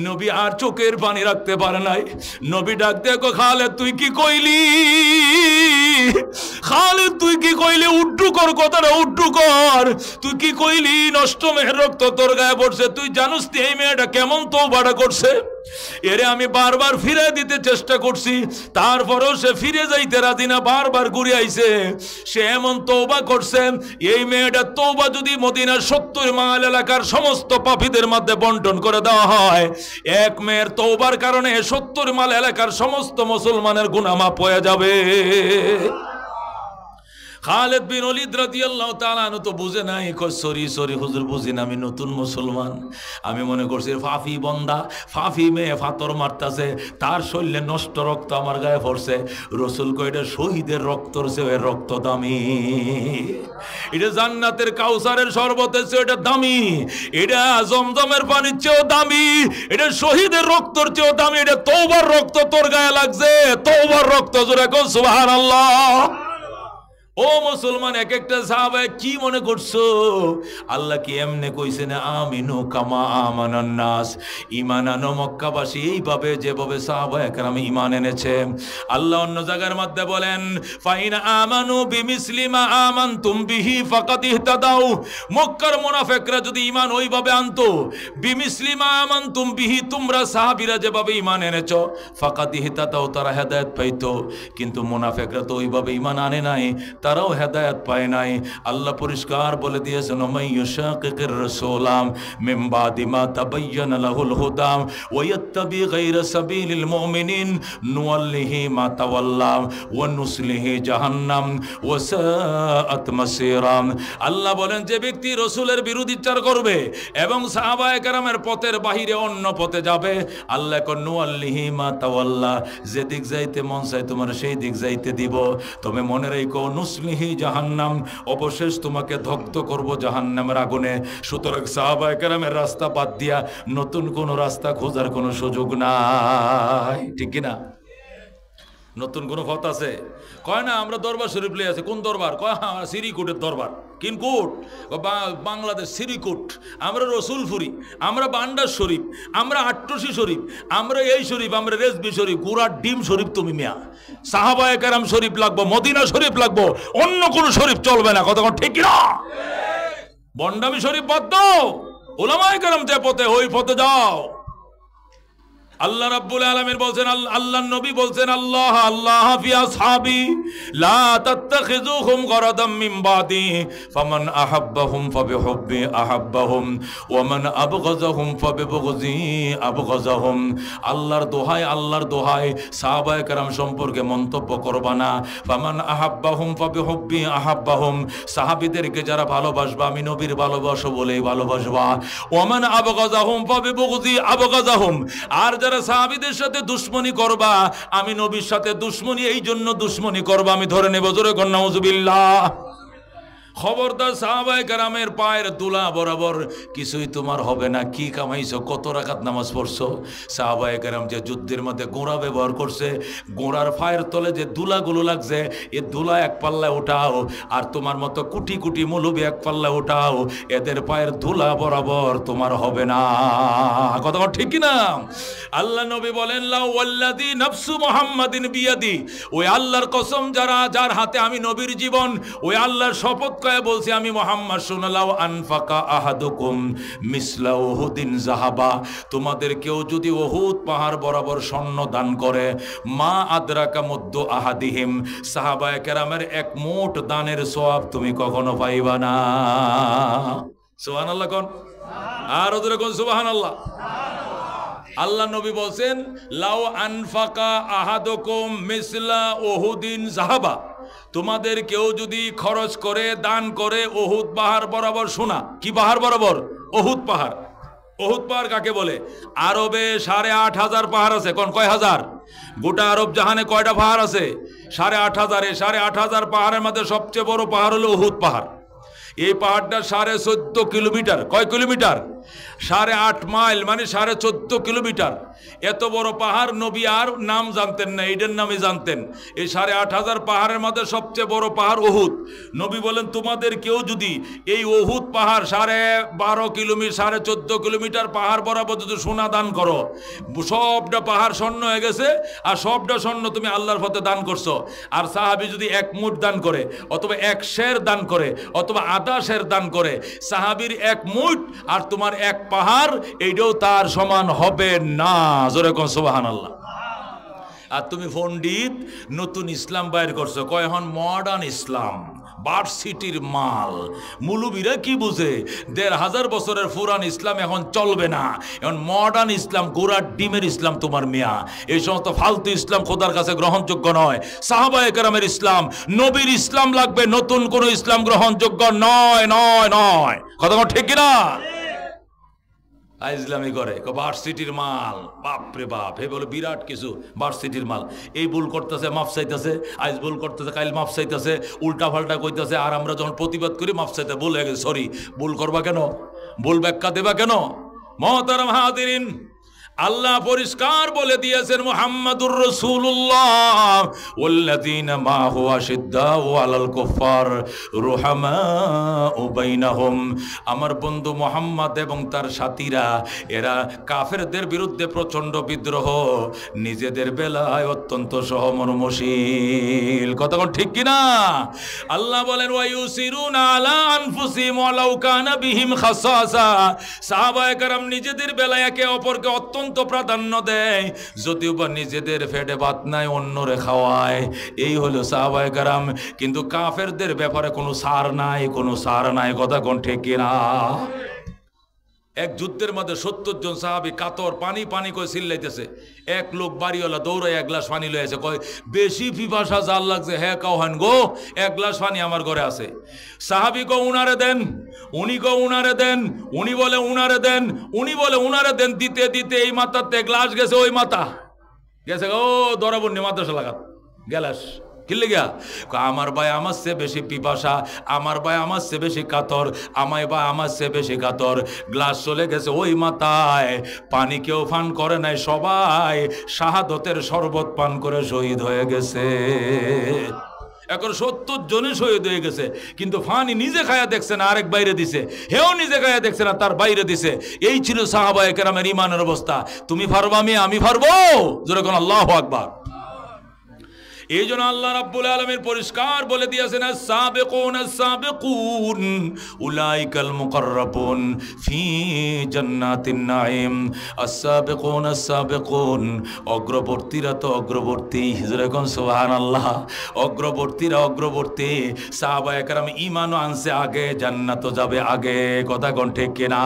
নবী আর চোখের পানি রাখতে পারে নাই। নবী ডাক দিয়ে কই, খালেদ তুই কি কইলি? খালিদ তুই কি কইলি? উড্ডু কর কথাটা, উড্ডু কর। তুই কি কইলি? নষ্ট মেয়ের রক্ত তোর গায়ে পড়ছে, তুই জানিস এই মেয়েটা কেমন তওবাটা করছে? এরে আমি বারবার ফিরে দিতে চেষ্টা করছি, তারপরেও সে ফিরে যাইতে রাজি না, বারবার ঘুরে আইছে। সে এমন তওবা করছে, এই মেয়েটা তওবা যদি মদিনার 70 মাইল এলাকার সমস্ত পাপীদের মধ্যে বন্টন করে দেওয়া হয়, এক মেয়ের তওবার কারণে 70 মাইল এলাকার সমস্ত মুসলমানের গুনাহ মাফ হয়ে যাবে। খালেদ বিন ওলীদ রাদিয়াল্লাহু তাআলা আনহু তো বুঝে নাই, কই সরি সরি হুজুর, বুঝি না, আমি নতুন মুসলমান, আমি মনে করছি ফাফি বন্দা, ফাফি মেয়ে পাথর মারতাছে, তার শরীরে নষ্ট রক্ত আমার গায়ে পড়ছে। রাসূল কই, এটা শহীদের রক্তর চেয়ে রক্ত দামি, এটা জান্নাতের কাউসারের শরবতের চেয়ে এটা দামি, এটা জমজমের পানির চেয়েও দামি, এটা শহীদের রক্তর চেয়েও দামি, এটা তওবার রক্ত তোর গায়ে লাগছে, তওবার রক্ত। জোরে কও সুবহানাল্লাহ। ও মুসলমান, এক একটা সাহাবা কি মনে করছো আল্লাহ কি এমনি কইছে না আমিনু কামা আমানান নাস, ঈমান আনো মক্কাবাসী এইভাবে যেভাবে সাহাবায়ে কেরাম ঈমান এনেছে। আল্লাহ অন্য জায়গার মধ্যে বলেন ফাইন আমানু বিমিসলি মা আমানতুম বিহি ফাকাদ ইহতাদাউ, মক্কার মুনাফিকরা যদি ঈমান ওইভাবে আনতো বিমিসলি মা আমানতুম বিহি, তোমরা সাহাবীরা যেভাবে ঈমান এনেছো ফাকাদ ইহতাদাউ, তারা হেদায়েত পাইতো। কিন্তু মুনাফিকরা তো ওইভাবে ঈমান আনে নাই, তারাও হেদায়েত পায় নাই। আল্লাহ পরিষ্কার বলে দিয়েছেন মাইয়ুশাকিকির রাসূলাম মিন বাদি মা তাবায়্যানা লাহুল হুদা ওয়া ইয়াত্তাবি গায়রা সাবিলিল মুমিনিন নুওয়াল্লিহি মা তাওয়াল্লা ওয়া নুসলিহি জাহান্নাম ওয়া সাআত মাসীরা। আল্লাহ বলেন যে ব্যক্তি রাসূলের বিরোধিতা করবে এবং সাহাবায়ে কেরামের পথের বাহিরে অন্য পথে যাবে, আল্লাহ কোন নুওয়াল্লিহি মা তাওয়াল্লা, যে দিক যাইতে মন চায় তোমার সেই দিক যাইতে দিব। তুমি মনে রেখো নুসলিহি জাহান্নাম, অবশেষ তোমাকে দগ্ধ করব জাহান্নামের আগুনে। সুতরাং সাহাবায়ে কেরামের রাস্তা বাদ দিয়া নতুন কোন রাস্তা খোঁজার কোনো সুযোগ নাই, ঠিক কিনা? নতুন কোন পথ আছে? কয় না আমরা দরবার শরীফ লই আছে। কোন দরবার? কয় হ্যাঁ সিরিকুটের দরবার। কিনকুট? বাংলাদেশ সিরিকুট। আমরা রসুলপুরি, আমরা বান্ডার শরীফ, আমরা আট্টসি শরীফ, আমরা এই শরীফ, আমরা রেজবি শরীফ, গুড়ার ডিম শরীফ। তুমি মিয়া সাহাবায়ে কেরাম শরীফ লাগবো, মদিনা শরীফ লাগবো, অন্য কোন শরীফ চলবে না। কথা ঠিক না? বন্ডামি শরীফ বাদ দাও, উলামায়ে কেরাম যে পথে ওই পথে যাও। আল্লাহ রাব্বুল আলামিন বলছেন, আল্লাহর নবী বলছেন আল্লাহ আল্লাহ ফি আসহাবি লা তাত্তাখিযুহুম গরাদাম মিন বাদি ফামান আহাব্বাহুম ফাবিহুব্বি আহাব্বাহুম ওয়া মান আবগাযাহুম ফাবিবগযি আবগাযাহুম। আল্লাহর দোহাই, আল্লাহর দোহাই, সাহাবায়ে কেরাম সম্পর্কে মন্তব্য করবা না। ফামান আহাব্বাহুম ফাবিহুব্বি আহাব্বাহুম, সাহাবীদেরকে যারা ভালোবাসবা আমি নবীর ভালোবাসো বলেই ভালোবাসবা। ওয়া মান আবগাযাহুম ফাবিবগযি আবগাযাহুম, আর সাহাবীদের সাথে দুশ্মনী করবা আমি নবীর সাথে দুশ্মনী এই জন্য দুশ্মনী করবা আমি ধরে নেব। জোরে কর নাউযুবিল্লাহ। খবরদার সাহাবায়ে কেরামের পায়ের তুলা বরাবর কিছুই তোমার হবে না। কি কামাইছো? কত রাকাত নামাজ পড়ছো? সাহাবায়ে কেরাম যে যুদ্ধের মধ্যে গোড়া ব্যবহার করছে, গোড়ার পায়ের তলে যে দুলাগুলো লাগছে এ দুলা এক পাল্লায় ওঠাও, আর তোমার মতো কোটি কোটি মৌলবী এক পাল্লায় ওঠাও, এদের পায়ের ধুলা বরাবর তোমার হবে না। কথা ঠিক কি না? আল্লাহ নবী বলেন লা ওয়াল্লাযী নাফসু মুহাম্মাদিন বিয়াদি, ওই আল্লাহর কসম যার হাতে আমি নবীর জীবন, ওই আল্লাহর শপথ কয়ে বলছি আমি মুহাম্মদ, শুনলাও আনফাকা আহাদুকুম মিসলা উহুদিন যাহাবা, তোমাদের কেউ যদি উহুদ পাহাড় বরাবর স্বর্ণ দান করে, মা আদরাকা মুদ্দু আহাদিহিম, সাহাবায়ে কেরামের এক মুঠ দানের সওয়াব তুমি কখনো পাইবা না। সুবহানাল্লাহ কোন? আর ওদের কোন সুবহানাল্লাহ। আল্লাহ নবী বলছেন লাউ আনফাকা আহাদুকুম মিসলা উহুদিন যাহাবা, তোমাদের কেউ যদি খরচ করে দান করে উহুদ পাহাড় বরাবর, শোনা কি পাহাড় বরাবর? উহুদ পাহাড়। উহুদ পাহাড় কাকে বলে? আরবে 8,500 পাহাড় আছে। কোন কয় হাজার? গোটা আরব জাহানে কয়টা পাহাড় আছে? 8,500। 8,500 পাহাড়ের মধ্যে সবচেয়ে বড় পাহাড় হলো উহুদ পাহাড়। এই পাহাড়টা 14.5 কিলোমিটার। কয় কিলোমিটার? 8.5 মাইল, মানে 14.5 কিলোমিটার। এত বড় পাহাড় নবী আর নাম জানতেন না, এটার নামই জানতেন। এই 8,500 পাহাড়ের মধ্যে সবচেয়ে বড় পাহাড় উহুদ। নবী বলেন তোমাদের কেউ যদি এই উহুদ পাহাড় 12.5 কিলোমিটার 14.5 কিলোমিটার পাহাড় বরাবর যদি সোনা দান করো, সবটা পাহাড় স্বর্ণ হয়ে গেছে, আর সবটা স্বর্ণ তুমি আল্লাহর পথে দান করছো। আর সাহাবী যদি 1 মুঠ দান করে, অথবা 1 সের দান করে, অথবা আধা সের দান করে, সাহাবীর 1 মুঠ আর তোমার 1 পাহাড়, এইটাও তার সমান হবে না। জোরে কোন সুবহানাল্লাহ। আর তুমি পণ্ডিত নতুন ইসলাম বাইর করছো, কয় এখন মডার্ন ইসলাম, ভার্সিটির মাল। মুলুবিরা কি বুঝে? 1,500 বছরের পুরান ইসলাম এখন চলবে না, এখন মডার্ন ইসলাম, গোড়ার ডিমের ইসলাম তোমার মিয়া। এই সমস্ত ফালতু ইসলাম খোদার কাছে গ্রহণযোগ্য নয়। সাহাবায়ে কেরামের ইসলাম, নবীর ইসলাম লাগবে, নতুন কোন ইসলাম গ্রহণযোগ্য নয় নয় নয়। কথা ঠিক কিনা? ইসলামী করে ভার্সিটির মাল, বাপরে বাপ, হে বলে বিরাট কিছু ভার্সিটির মাল। এই ভুল করতেছে মাফ চাইতেছে, আজ ভুল করতেছে কাল মাফ চাইতেছে, উল্টা ফাল্টা কইতেছে। আর আমরা যখন প্রতিবাদ করি মাফ চাইতে ভুল হয়ে গেছে, সরি। ভুল করবা কেন? ভুল ব্যাখ্যা দেবা কেন? মুহতারাম হাজিরিন, আল্লাহ পরিষ্কার বলে দিয়েছেন মুহাম্মাদুর রাসূলুল্লাহ ওয়াল্লাযীনা মাহু আশিদ্দাউ আলাল কুফার রুহামাউ বাইনাহুম। আমার বন্ধু মুহাম্মদ এবং তার সাথীরা এরা কাফেরদের বিরুদ্ধে প্রচন্ড বিদ্রোহ, নিজেদের বেলায় অত্যন্ত সহমর্মশীল। কথা কোন ঠিক কিনা? আল্লাহ বলেন ওয়া ইউসিরুনা আলা আনফুসিহিম ওয়ালাউ কানা বিহিম খাসাসা। সাহাবায়ে কেরাম নিজেদের বেলায় একে অপরকে অত্যন্ত প্রাধান্য দেয়, যদিও বা নিজেদের পেটে ভাত নাই অন্যরে খাওয়ায়। এই হলো সাহাবায়ে কেরাম। কিন্তু কাফেরদের ব্যাপারে কোনো ছাড় নাই, কোনো ছাড় নাই। কথা কোন ঠিক কিনা? এক যুদ্ধের মধ্যে 70 জন সাহাবী কাতর পানি পানি করে চিল্লাইতেছে। এক লোক বাড়িওয়ালা দৌড়ায় এক গ্লাস পানি লয়ে আছে, কয় বেশি পিপাসা জাল লাগছে, হ্যাঁ কাও হান গো, এক গ্লাস পানি আমার ঘরে আছে। সাহাবী কো উনারে দেন, উনি কো উনারে দেন, উনি বলে উনারে দেন, উনি বলে উনারে দেন। দিতে দিতে এই মাথাতে গ্লাস গেছে, ওই মাথা গেছে ও দরাবন্যি মাদ্রাসা লাগাত গ্যালাস কিনলে গিয়া। আমার ভাই আমার চেয়ে বেশি পিপাসা, আমার ভাই আমার চেয়ে বেশি কাতর, আমায় ভাই আমার চেয়ে বেশি কাতর। গ্লাস চলে গেছে ওই মাথায়, পানি কেউ পান করে নাই, সবাই শাহাদতের শরবত পান করে শহীদ হয়ে গেছে। এখন 70 জনে শহীদ হয়ে গেছে, কিন্তু ফানি নিজে খায়া দেখছে না, আরেক বাইরে দিছে। হেও নিজে খায়া দেখছে না, তার বাইরে দিছে। এই ছিল সাহাবায়ে কেরামের ঈমানের অবস্থা। তুমি পারবা, আমি পারবো, জোরে কোন আল্লাহু আকবার। এই জন্য আল্লাহ রাব্বুল আলামিন পরিষ্কার বলে দিয়েছেন আস-সাবিকুন আস-সাবিকুন উলাইকাল মুকাররাবুন ফি জান্নাতিন নাঈম। আস-সাবিকুন আস-সাবিকুন, অগ্রবর্তীরা তো অগ্রবর্তী, যেরকম সুবহানাল্লাহ, অগ্রবর্তীরা অগ্রবর্তী। সাহাবায়ে কেরাম ঈমানও আনছে আগে, জান্নাতও যাবে আগে। কথা কোন ঠিক কিনা?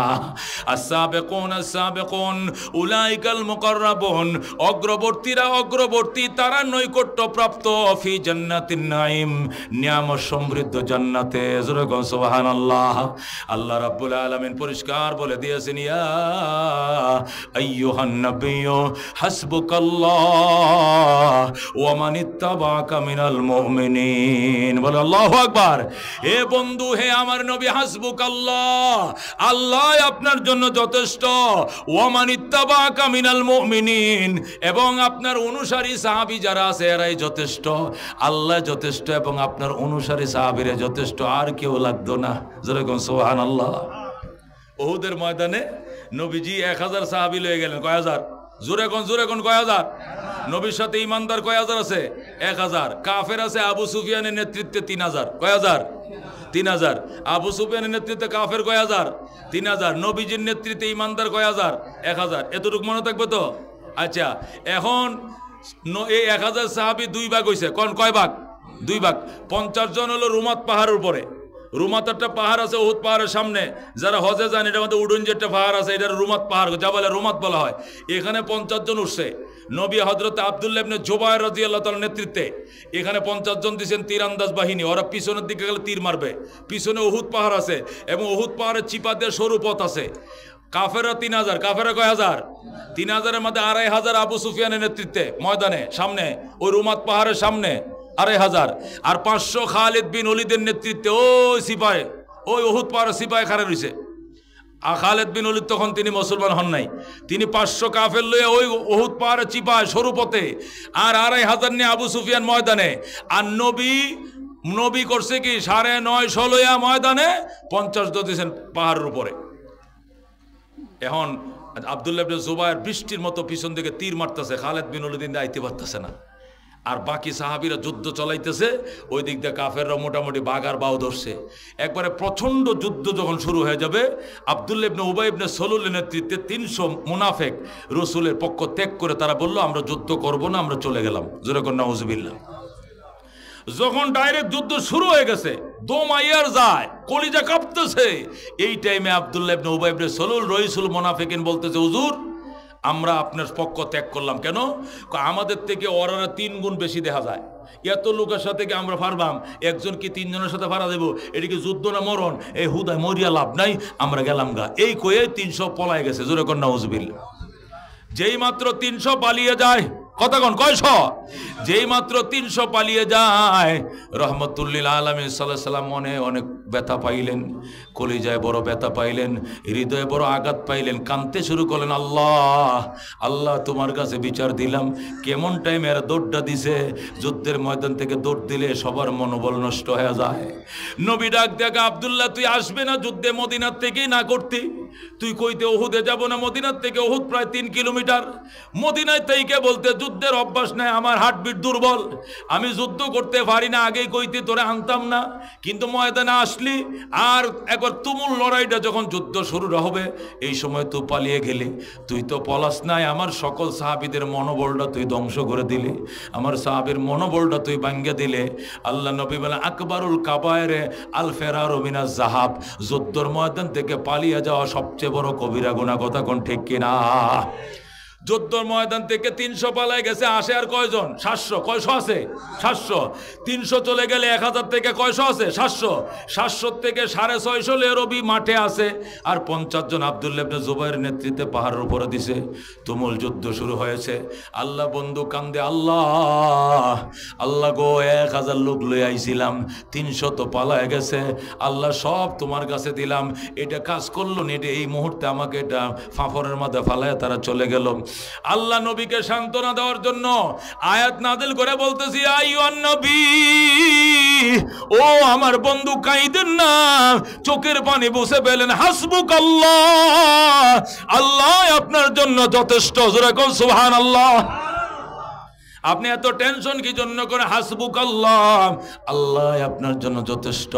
আস-সাবিকুন আস-সাবিকুন উলাইকাল মুকাররাবুন, অগ্রবর্তীরা অগ্রবর্তী, তারা নৈকট্য প্রাপ্ত ফি জান্নাতিন নাঈম, নিয়ামত সমৃদ্ধ জান্নাতে। যেরকম সুবহানাল্লাহ। আল্লাহ রাব্বুল আলামিন পরিষ্কার বলে দিয়েছেন ইয়া আইয়ুহান নাবিয়্যু হাসবুকাল্লাহ ওয়া মান ইত্তাবাআকা মিনাল মুমিনিন। বলে আল্লাহু আকবার। হে বন্ধু, হে আমার নবী, হাসবুকাল্লাহ, আল্লাহ আপনার জন্য যথেষ্ট। ওয়া মান ইত্তাবাআকা মিনাল মুমিনিন, এবং আপনার অনুসারী সাহাবী যারা আছে এরাই যথেষ্ট। আল্লাহ যথেষ্ট এবং আপনার অনুসারী সাহাবীরা যথেষ্ট, আর কেউ লাগতো না। যেরকম সুবহানাল্লাহ। উহুদের ময়দানে নবীজি 1000 সাহাবী লয়ে গেলেন। কয় হাজার? জোরে কোন কয় হাজার? নবীর সাথে ইমানদার কয় হাজার আছে? 1000। কাফের আছে আবু সুফিয়ানের নেতৃত্বে 3000। কয় হাজার? 3000। আবু সুফিয়ানের নেতৃত্বে কাফের কয় হাজার? 3000। নবীজির নেতৃত্বে ইমানদার কয় হাজার? 1000। এতটুকু মনে থাকবে তো? আচ্ছা, এখন এই 1000 সাহাবী 2 ভাগ হয়েছে। কয় ভাগ? 2 ভাগ। 50 জন হলো রুমাত পাহাড়ের উপরে। রুমাত একটা পাহাড় আছে উহুদ পাহাড়ের সামনে। যারা হজে যান, এটার মধ্যে উডুন যে একটা পাহাড় আছে, এটা রুমাত পাহাড়, জাবালে রুমাত বলা হয়। এখানে 50 জন উঠছে। নবী হযরত আব্দুল্লাহ ইবনে জুবায়ের রাদিয়াল্লাহু তাআলার নেতৃত্বে এখানে 50 জন দিয়েছেন তীরন্দাজ বাহিনী। ওরা পিছনের দিকে গেলে তীর মারবে। পিছনে উহুদ পাহাড় আছে এবং উহুদ পাহাড়ের চিপা দিয়ে সরু পথ আছে। কাফেররা 3000। কাফেররা কয় হাজার? 3000-এর মধ্যে 2500 আবু সুফিয়ানের নেতৃত্বে ময়দানে সামনে, ওই রুমাত পাহাড়ের সামনে 2500। আর 500 খালিদ বিন ওলীদের নেতৃত্বে ওই সিপাহে, ওই উহুদ পাহাড়ের সিপাহে খাড়া রয়েছে। আর খালিদ বিন ওলীদ তখন তিনি মুসলমান হন নাই। তিনি 500 কাফের লয়ে ওই উহুদ পাহাড়ের চিপায় সরু পথে, আর 2500 নিয়ে আবু সুফিয়ান ময়দানে। আর নবী করছে কি 9:30 লইয়া ময়দানে 50 জন দিয়েছেন পাহাড়ের উপরে। এখন আব্দুল্লাহ ইবনে জুবায়ের বৃষ্টির মতো পিছন দিকে তীর মারতেছে, খালিদ বিন ওলীদ আইতে পারতেছে না। আর বাকি সাহাবীরা যুদ্ধ চালাইতেছে, ওই দিক দিয়ে কাফেররা মোটামুটি বাগার বাও ধরছে। একবারে প্রচণ্ড যুদ্ধ যখন শুরু হয়ে যাবে, আব্দুল্লাহ ইবনে উবাই ইবনে সালুলের নেতৃত্বে 300 মুনাফিক রাসূলের পক্ষ ত্যাগ করে তারা বলল আমরা যুদ্ধ করব না, আমরা চলে গেলাম। জোরে কোন নাউজুবিল্লাহ। যখন ডাইরেক্ট যুদ্ধ শুরু হয়ে গেছে, দম আইয়ার যায়, কলিজা কাঁপতেছে, এই টাইমে আব্দুল্লাহ ইবনে উবাই ইবনে সালুল রাইসুল মুনাফিকিন বলতেছে হুজুর আমরা আপনার পক্ষ ত্যাগ করলাম। কেন? আমাদের থেকে ওরা 3 গুণ বেশি দেখা যায়। এত লোকের সাথে কি আমরা পারবাম? একজন কি 3 জনের সাথে পারা দেবো? এটি কি যুদ্ধ না মরণ? এই হুদায় মরিয়া লাভ নাই, আমরা গেলাম গা। এই কয়ে 300 পলায় গেছে। জোরে কর নাউজুবিল্লাহ। যেই মাত্র 300 পালিয়ে যায়, কতক্ষণ? কয়শ? যেই মাত্র 300 পালিয়ে যায়, রহমতুল্লিল আলামিন সাল্লাল্লাহু আলাইহি সাল্লাম মনে অনেক ব্যথা পাইলেন, কলিজায় বড় ব্যথা পাইলেন, হৃদয়ে বড় আঘাত পাইলেন, কাঁদতে শুরু করলেন, আল্লাহ আল্লাহ তোমার কাছে বিচার দিলাম, কেমন টাইমে এরা দৌড়টা দিছে, যুদ্ধের ময়দান থেকে দৌড় দিলে সবার মনোবল নষ্ট হয়ে যায়। নবী ডাক দেখা, আব্দুল্লাহ তুই আসবে না যুদ্ধে মদিনার থেকেই না করতে? তুই কইতে ওহুদে যাব না, মদিনার থেকে ওহুদ প্রায় 3 কিলোমিটার, মদিনায় থেকে বলতে যুদ্ধের অভ্যাস নাই, আমার হার্টবিট দুর্বল, আমি যুদ্ধ করতে পারি না, আগেই কইতে তোরে আনতাম না, কিন্তু ময়দানে আসলি আর একবার তুমুল লড়াইটা যখন যুদ্ধ শুরু হবে এই সময় তুই পালিয়ে গেলি, তুই তো পলাশ নাই, আমার সকল সাহাবীদের মনোবলটা তুই ধ্বংস করে দিলি, আমার সাহাবীর মনোবলটা তুই ভাঙ্গে দিলে। আল্লাহ নবী বলেন আকবারুল কাবায়েরে আল ফেরারু মিনাজ জাহাব, যুদ্ধের ময়দান থেকে পালিয়ে যাওয়া সবচেয়ে বড় কবিরা গুনাহ, কথা কোন ঠিক কিনা? যুদ্ধর ময়দান থেকে 300 পালায় গেছে, আসে আর কয়জন? 700। কয়শো আছে? 700। 300 চলে গেলে 1000 থেকে কয়শো আছে? 700। 700 থেকে 650 লেরবি মাঠে আছে, আর 50 জন আব্দুল্লাহ ইবনে জুবাইরের নেতৃত্বে পাহাড়ের উপরে দিছে, তুমুল যুদ্ধ শুরু হয়েছে। আল্লাহ বন্ধু কান্দে, আল্লাহ আল্লাহ গো 1000 লোক লই আইছিলাম, 300 তো পালায় গেছে, আল্লাহ সব তোমার কাছে দিলাম, এটা কাজ করলো না, এটা এই মুহূর্তে আমাকে এটা ফাফরের মধ্যে ফালায় তারা চলে গেল। আল্লাহ নবীকে সান্ত্বনা দেওয়ার জন্য আয়াত নাযিল করে বলতেছি, আইয়ুহান নবী, ও আমার বন্ধু কাঁদেন না, চোখের পানি মুছে ফেলেন, হাসবুকাল্লাহ, আল্লাহ আপনার জন্য যথেষ্ট। জোরে কোন সুবহানাল্লাহ। আপনি এত টেনশন কি জন্য করে? হাসবুকাল্লাহ, আল্লাহ আপনার জন্য যথেষ্ট।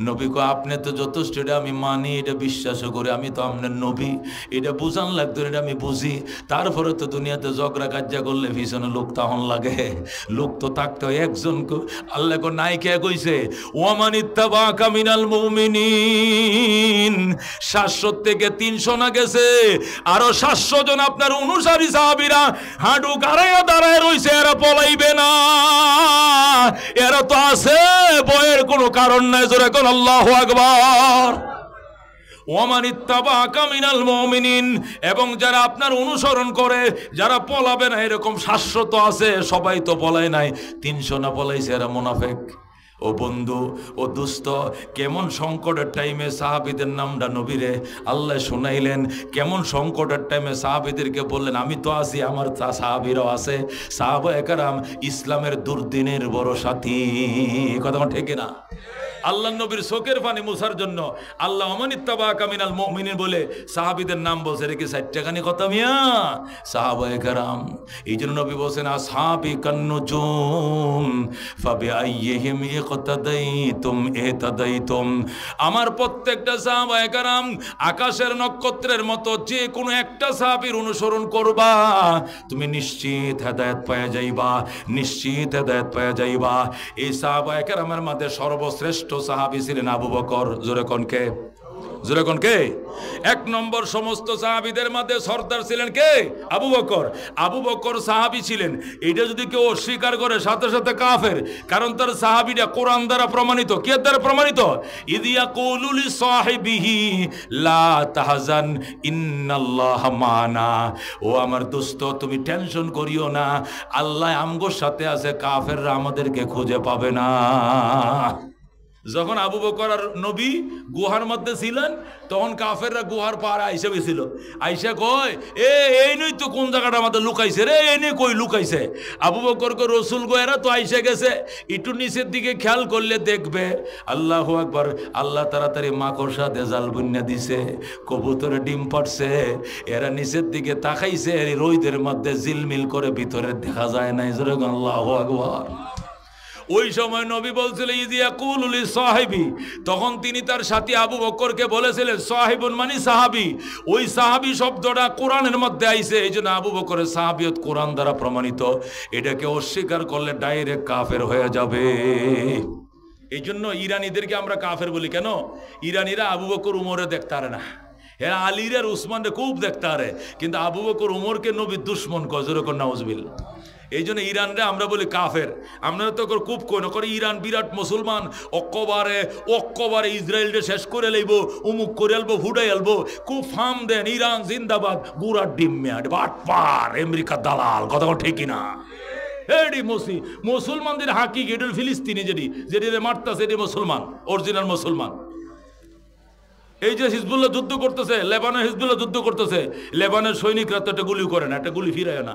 নবী কো আপনি তো যথেষ্ট, এটা আমি মানি, এটা বিশ্বাস করি, আমি তো আপনার নবী, এটা বুঝান লাগতো, এটা আমি বুঝি, তারপরে তো দুনিয়াতে ঝগড়া কাজ্জা করলে পিছনে লোক তখন লাগে, লোক তো থাকতে হয় একজন। আল্লাহ কো নাই কে কইছে, ওয়ামান ইত্তাবাকা মিনাল মুমিনিন, 700 থেকে 300 না গেছে, আরো 700 জন আপনার অনুসারী সাহাবীরা হাঁটু গাড়াইয়া দাঁড়ায় রইছে, এরা পলাইবে না, এরা তো আছে, ভয়ের কোনো কারণ নাই। জোরে কোন আল্লাহু আকবার। ওয়ামান ইত্তাবাকা মিনাল মুমিনিন, এবং যারা আপনার অনুসরণ করে, যারা পলাবে না, এরকম 700 তো আছে, সবাই তো পলায় নাই, 300 না পলাইছে, এরা মুনাফিক। ও বন্ধু, ও দুস্থ, কেমন সংকটের টাইমে সাহাবীদের নামটা নবীরে আল্লাহ শুনাইলেন, কেমন সংকটের টাইমে সাহাবীদেরকে বললেন আমি তো আছি, আমার সাহাবীরাও আছে। সাহাবায়ে কেরাম ইসলামের দুর্দিনের বড় সাথী, কথা ঠিক না? আল্লাহ নবীর চোখের পানি মুছার জন্য আল্লাহ ওয়ামান ইত্তাবাকা মিনাল মুমিনিন বলে সাহাবীদের নাম বলছে, রেখে 60 টাকানি কথা মিয়া সাহাবায়ে কেরাম। এই জন্য নবী বলছেন আসহাবি কান্নুজুম ফাবিআইয়িহিম ইকতাদাইতুম ইহতাদাইতুম, আমার প্রত্যেকটা সাহাবায়ে কেরাম আকাশের নক্ষত্রের মতো, যে কোনো একটা সাহাবীর অনুসরণ করবা তুমি নিশ্চিত হেদায়েত পেয়ে যাইবা, নিশ্চিত হেদায়েত পেয়ে যাইবা। এই সাহাবায়ে কেরামের মধ্যে সর্বশ্রেষ্ঠ সাহাবী ছিলেন আবু বকর। জোরে কোন কে? জোরে কোন কে? 1 নম্বর সমস্ত সাহাবীদের মধ্যে সর্দার ছিলেন কে? আবু বকর। আবু বকর সাহাবী ছিলেন, এটা যদি কেউ অস্বীকার করে সাথে সাথে কাফের, কারণ তার সাহাবীরা কোরআন দ্বারা প্রমাণিত। কে দ্বারা প্রমাণিত? ইদিয়া ইয়াকুলু লিসাহিবিহি লা তাহজান ইন্নাল্লাহা মানা, ও আমার দোস্ত তুমি টেনশন করিও না, আল্লাহ আমগোর সাথে আছে, কাফেররা আমাদেরকে খুঁজে পাবে না। যখন আবু বকর আর নবী গুহার মধ্যে ছিলেন, তখন কাফেররা গুহার পাড়ে আইসা গেছিল, আইসা কয় এই নই তো কোন জায়গাটা আমাদের লুকাইছে রে, এই নিয়ে কই লুকাইছে। আবু বকর কো রসুল গোয়েরা তো আইসা গেছে, একটু নিচের দিকে খেয়াল করলে দেখবে। আল্লাহু আকবার। আল্লাহ তাড়াতাড়ি মাকড়সা দেজাল বুন্না দিছে, কবুতরে ডিম পাড়ছে, এরা নিচের দিকে তাকাইছে, রোদের মধ্যে ঝিলমিল করে ভিতরে দেখা যায় নাই। জোরে আল্লাহু আকবার। ওই সময় নবী বলছিলেন ইদিয়া কুলুলি সাহিবি, তখন তিনি তার সাথী আবু বকরকে বলেছিলেন সাহিবুন মানে সাহাবি। ওই সাহাবি শব্দটা কোরআনের মধ্যে আইছে, এই জন্য আবু বকরের সাহাবিয়ত কোরআন দ্বারা প্রমাণিত। এটাকে অস্বীকার করলে ডাইরেক্ট কাফের হয়ে যাবে। এই জন্য ইরানিদেরকে আমরা কাফের বলি কেন? ইরানিরা আবু বকর উমরে দেখতে পারে না, এরা আলীর আর উসমানরে খুব দেখতে পারে, কিন্তু আবু বকর উমরকে নবীর দুশ্মন কয়। জোরে কর নাউজুবিল্লাহ। এই জন্য ইরানরে আমরা বলি কাফের। আমরা তো খুব কোন করে ইরান বিরাট মুসলমান, অক্কবারে ইসরায়েলকে শেষ করে লইব, উমুক করে আলবো, ফুটাই আলবো, খুব ফার্ম দেন ইরান জিন্দাবাদ, গুড়ার ডিম মেয়াট বাটপার আমেরিকা দালাল, কথা ঠিক না? এডি মুসলমানদের হাকি এডুল ফিলিস্তিনি যেটি মারতাছে এটি মুসলমান, অরিজিনাল মুসলমান। এই যে হিজবুল্লাহ যুদ্ধ করতেছে, লেবানন হিজবুল্লাহ যুদ্ধ করতেছে, লেবানের সৈনিকরা তো একটা গুলি করে না, একটা গুলি ফিরায় না।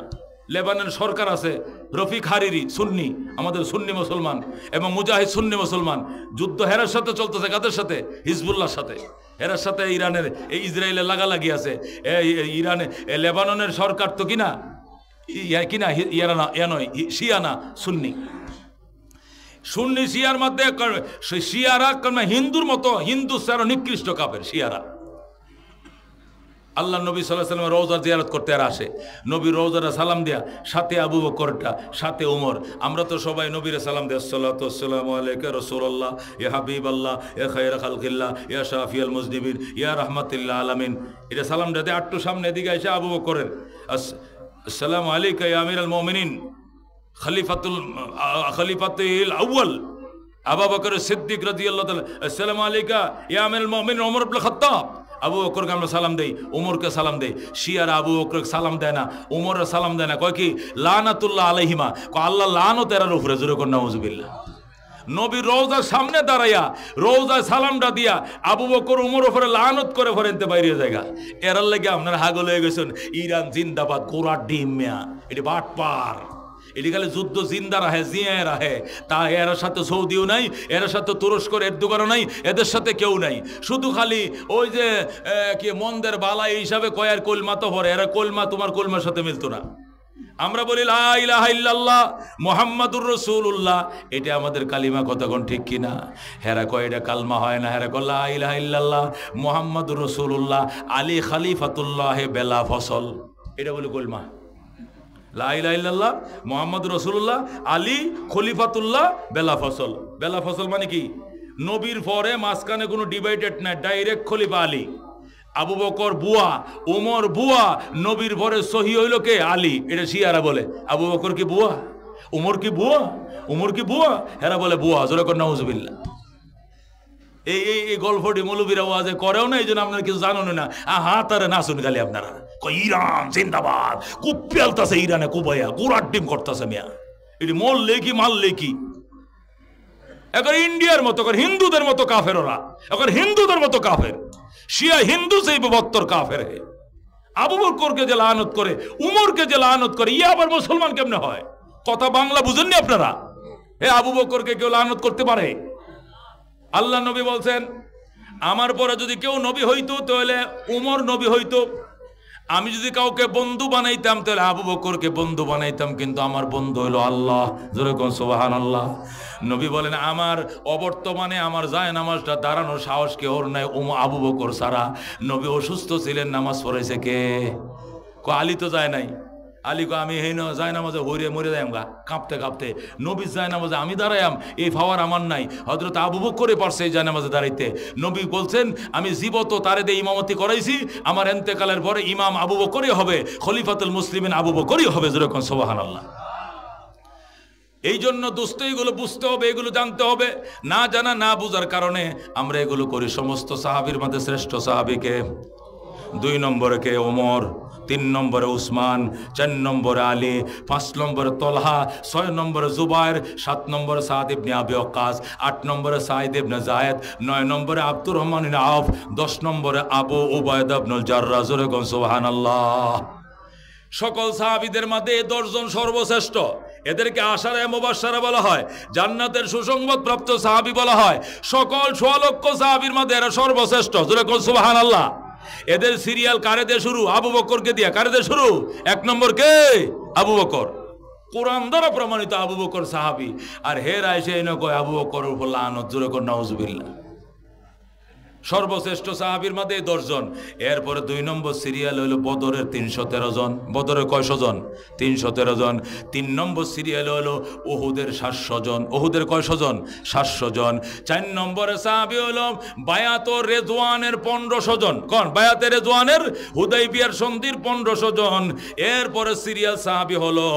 লেবানন সরকার আছে, রফিক হারিরি সুন্নি, আমাদের সুন্নি মুসলমান, এবং মুজাহিদ সুন্নি মুসলমান। যুদ্ধ হেরার সাথে চলতেছে, কাদের সাথে? হিজবুল্লাহর সাথে। হেরার সাথে ইরানের, এই ইসরায়েলের লাগালাগি আছে। ইরানে লেবাননের সরকার তো কিনা কিনা ইয়ানা ইয়া নয়, শিয়ানা সুন্নি। সুন্নি শিয়ার মধ্যে শিয়ারা হিন্দুর মতো, হিন্দু আরো নিকৃষ্ট কাফের শিয়ারা। আল্লাহ নবী সাল্লাল্লাহু আলাইহি ওয়াসাল্লাম রওজার জিয়ারত করতে আর আসে, নবী রওজারে সালাম দেয়া, সাথে আবু বকরটা, সাথে ওমর। আমরা তো সবাই নবীরে সালাম দেই, আসসালাতু ওয়াসসালামু আলাইকা রাসূলুল্লাহ, ইয়া হাবিবাল্লাহ, ইয়া খায়রা খালকিল্লাহ, ইয়া শাফিয়াল মুজনিবিন, ইয়া রাহমাতুল আলামিন। এটা সালাম দিতে আটটু সামনে দিকে এসে আবু বকরের, আসসালামু আলাইকা ইয়া আমিরুল মুমিনিন খলিফাতুল আউয়াল আবু বকর সিদ্দিক রাদিয়াল্লাহু তাআলা, আসসালামু আলাইকা ইয়া আমিরুল মুমিনিন ওমর ইবনে খাত্তাব। আবু বকরকে আমরা সালাম দেই, উমরকে সালাম দেই। শিয়ারা আবু বকরকে সালাম দেয় না, উমরের সালাম দেয় না, কয় কি লানাতুল্লাহ আলাইহিমা, কয় আল্লাহ লানত এরার উপরে, জোরে কোন নাউজুবিল্লাহ। নবী রওজার সামনে দাঁড়াইয়া রওজায় সালামটা দিয়া আবু বকর উমর উপরে লানত করে ফরেনতে বাইরে জায়গা। এরার লাগে আপনার হাগল হয়ে গেছেন, ইরান জিন্দাবাদ, কোরআন ডিম মিয়া, এটি বাটপার, এটি খালি যুদ্ধ জিন্দা রাহে, জিয়ায় রাহে। তা এর সাথে সৌদিও নাই, এর সাথে তুরস্কর এরদোগানও নাই, এদের সাথে কেউ নাই। শুধু খালি ওই যে কি মন্দের বালা এই হিসাবে কয়ার কলমা তো ভরে, এরা কলমা তোমার কলমার সাথে মিলতো না। আমরা বলি লা ইলাহা ইল্লাল্লাহ মুহাম্মাদুর রাসূলুল্লাহ, এটা আমাদের কালিমা, কতক্ষণ ঠিক কিনা? হেরা কয় এটা কালমা হয় না, হেরা কয় লা ইলাহা ইল্লাল্লাহ মুহাম্মাদুর রাসূলুল্লাহ আলী খলিফাতুল্লাহ বেলা ফসল, এটা বলি কলমা। লা ইলাহা ইল্লাল্লাহ মুহাম্মাদুর রাসূলুল্লাহ আলী খলিফাতুল্লাহ বেলা ফসল। বেলা ফসল মানে কি? নবীর পরে মাঝখানে কোনো ডিভাইডেড নাই, ডাইরেক্ট খলিফা আলী। আবু বকর বুয়া, ওমর বুয়া, নবীর পরে সহি হইল কে? আলী। এটা শিয়ারা বলে আবু বকর কি বুয়া, ওমর কি বুয়া, ওমর কি বুয়া, এরা বলে বুয়া, জোরে কর নাউজুবিল্লাহ। এই গল্পটি মৌলবীরা ওয়াজে করেও না, এই জন্য আপনারা কিছু জানেন না। হাত আরে না শুন খালি আপনারা ইরান জিন্দাবাদ, খুব পেলতাছে ইরানে, কুবাইয়া গুড়ার ডিম করতেছে মিয়া, এটি মরলে কি মারলে কি। এখন ইন্ডিয়ার মতো, এখন হিন্দুদের মতো কাফের ওরা, এখন হিন্দুদের মতো কাফের। শিয়া হিন্দু সেই বত্তর কাফের। আবু বকরকে যে লানত করে, উমরকে যে লানত করে, ইয়া আবার মুসলমান কেমনে হয়? কথা বাংলা বুঝেননি আপনারা? আবু বকরকে কেউ লানত করতে পারে? আল্লাহ নবী বলছেন, আমার পরে যদি কেউ নবী হইতো তাহলে উমর নবী হইতো। আমি যদি কাউকে বন্ধু বানাইতাম তাহলে আবু বকরকে বন্ধু বানাইতাম, কিন্তু আমার বন্ধু হইল আল্লাহ। জোরে কোন সুবহানাল্লাহ। নবী বলেন, আমার অবর্তমানে আমার যায় নামাজটা দাঁড়ানোর সাহস কে ওর নাই, আবু বকর সারা। নবী অসুস্থ ছিলেন, নামাজ পড়াইছে কে? আলী তো যায় নাই। আলী কো আমি হেন যায় নামাজে হইরে মরে যাইম গা কাঁপতে কাঁপতে। নবী যায় নামাজে আমি দাঁড়াইম, এই পাওয়ার আমার নাই। হযরত আবু বকর পারছে এই যায় নামাজে দাঁড়াইতে। নবী বলছেন, আমি জীবত তারে দিয়ে ইমামতি করাইছি, আমার এন্তেকালের পরে ইমাম আবু বকরই হবে, খলিফাতুল মুসলিমিন আবু বকরই হবে। যেরকম সুবহানাল্লাহ। এই জন্য দোস্ত এগুলো বুঝতে হবে, এগুলো জানতে হবে। না জানা না বুঝার কারণে আমরা এগুলো করি। সমস্ত সাহাবীর মধ্যে শ্রেষ্ঠ সাহাবীকে? 2 নম্বরে কে? ওমর। 3 নম্বরে উসমান, 4 নম্বরে আলী, 5 নম্বরে তলহা, 6 নম্বরে জুবায়ের, 7 নম্বরে সাদ ইবনে আবি ওয়াক্কাস, 8 নম্বরে সাঈদ ইবনে যায়েদ, 9 নম্বরে আব্দুর রহমান ইবনে আওফ, 10 নম্বরে আবু উবায়দা ইবনুল জাররাহ। জোরে কোন সুবহানাল্লাহ। সকল সাহাবীদের মধ্যে 10 জন সর্বশ্রেষ্ঠ। এদেরকে আশারে মুবাশশারা বলা হয়, জান্নাতের সুসংবাদ প্রাপ্ত সাহাবী বলা হয়। সকল 6 লক্ষ সাহাবীর মধ্যে এরা সর্বশ্রেষ্ঠ। জোরে কোন সুবহানাল্লাহ। এদের সিরিয়াল কারে দিয়ে শুরু? আবু বকরকে দিয়া। কারে দিয়ে শুরু? 1 নম্বর কে? আবু বকর। কোরআন দ্বারা প্রমাণিত আবু বকর সাহাবী। আর হের আইসে এনে কয় আবু বকর উপর লানত। জোরে কোন নাউজুবিল্লাহ। সর্বশ্রেষ্ঠ সাহাবীর মধ্যে 10 জন। এরপরে 2 নম্বর সিরিয়াল হলো বদরের 313 জন। বদরের কয়শো জন? 313 জন। 3 নম্বর সিরিয়াল হলো উহুদের 700 জন। উহুদের কয়শো জন? 700 জন। 4 নম্বরে সাহাবী হলো বায়াতুর রিজওয়ানের 1500 জন। কোন? বায়াতে রিজওয়ানের, হুদাইবিয়ার সন্ধির 1500 জন। এরপরে সিরিয়াল সাহাবী হলো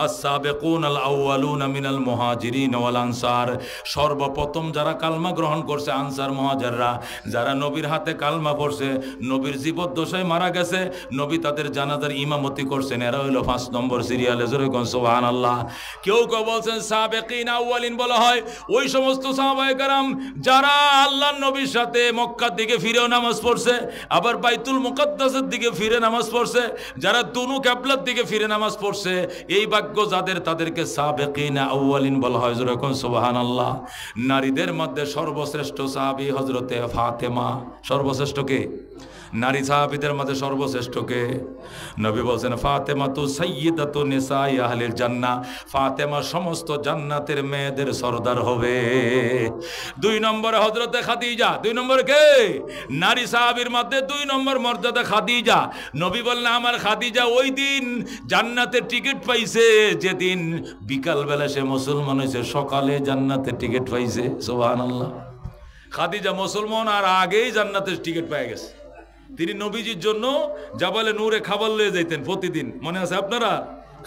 আস-সাবিকুন আল-আউয়ালুনা মিনাল মুহাজিরিন ওয়াল আনসার। সর্বপ্রথম যারা কালমা গ্রহণ করছে আনসার মুহাজিররা, যারা নবীর হাতে কালমা পড়ছে, নবীর জীবদ্দশায় মারা গেছে, নবী তাদের জানাজার ইমামতি করছেন, এরা হইলো 5 নম্বর সিরিয়ালে। জোরে কোন সুবহানাল্লাহ। কেউ কেউ বলছেন সাবেকিন আউয়ালিন বলা হয় ওই সমস্ত সাহাবায়ে কেরাম যারা আল্লাহর নবীর সাথে মক্কার দিকে ফিরেও নামাজ পড়ছে, আবার বাইতুল মুকাদ্দাসের দিকে ফিরে নামাজ পড়ছে, যারা দুনু কিবলার দিকে ফিরে নামাজ পড়ছে, এই ভাগ্য যাদের তাদেরকে সাবেকিন আউয়ালিন বলা হয়। জোরে কোন সুবহানাল্লাহ। নারীদের মধ্যে সর্বশ্রেষ্ঠ সাহাবী হযরতে ফাতেমা। সর্বশ্রেষ্ঠ কে? নারী সাহাবীদের মধ্যে সর্বশ্রেষ্ঠ কে? নবী বলেন ফাতেমা তু সাইয়্যিদাতু নিসাই আহলিল জান্নাহ, ফাতেমা সমস্ত জান্নাতের মেয়েদের সরদার হবে। 2 নম্বরে হযরতে খাদিজা। 2 নম্বরে কে? নারী সাহাবীর মধ্যে 2 নম্বর মর্যাদা খাদিজা। নবী বললেন আমার খাদিজা ওই দিন জান্নাতের টিকিট পাইছে যেদিন বিকালবেলা সে মুসলমান হয়েছে, সকালে জান্নাতের টিকিট পাইছে। সুবহানাল্লাহ। খাদিজা মুসলমান আর আগেই জান্নাতের টিকিট পেয়ে গেছে। তিনি নবীজির জন্য জাবালে নূরে খাবার লয়ে যেতেন প্রতিদিন, মনে আছে আপনারা?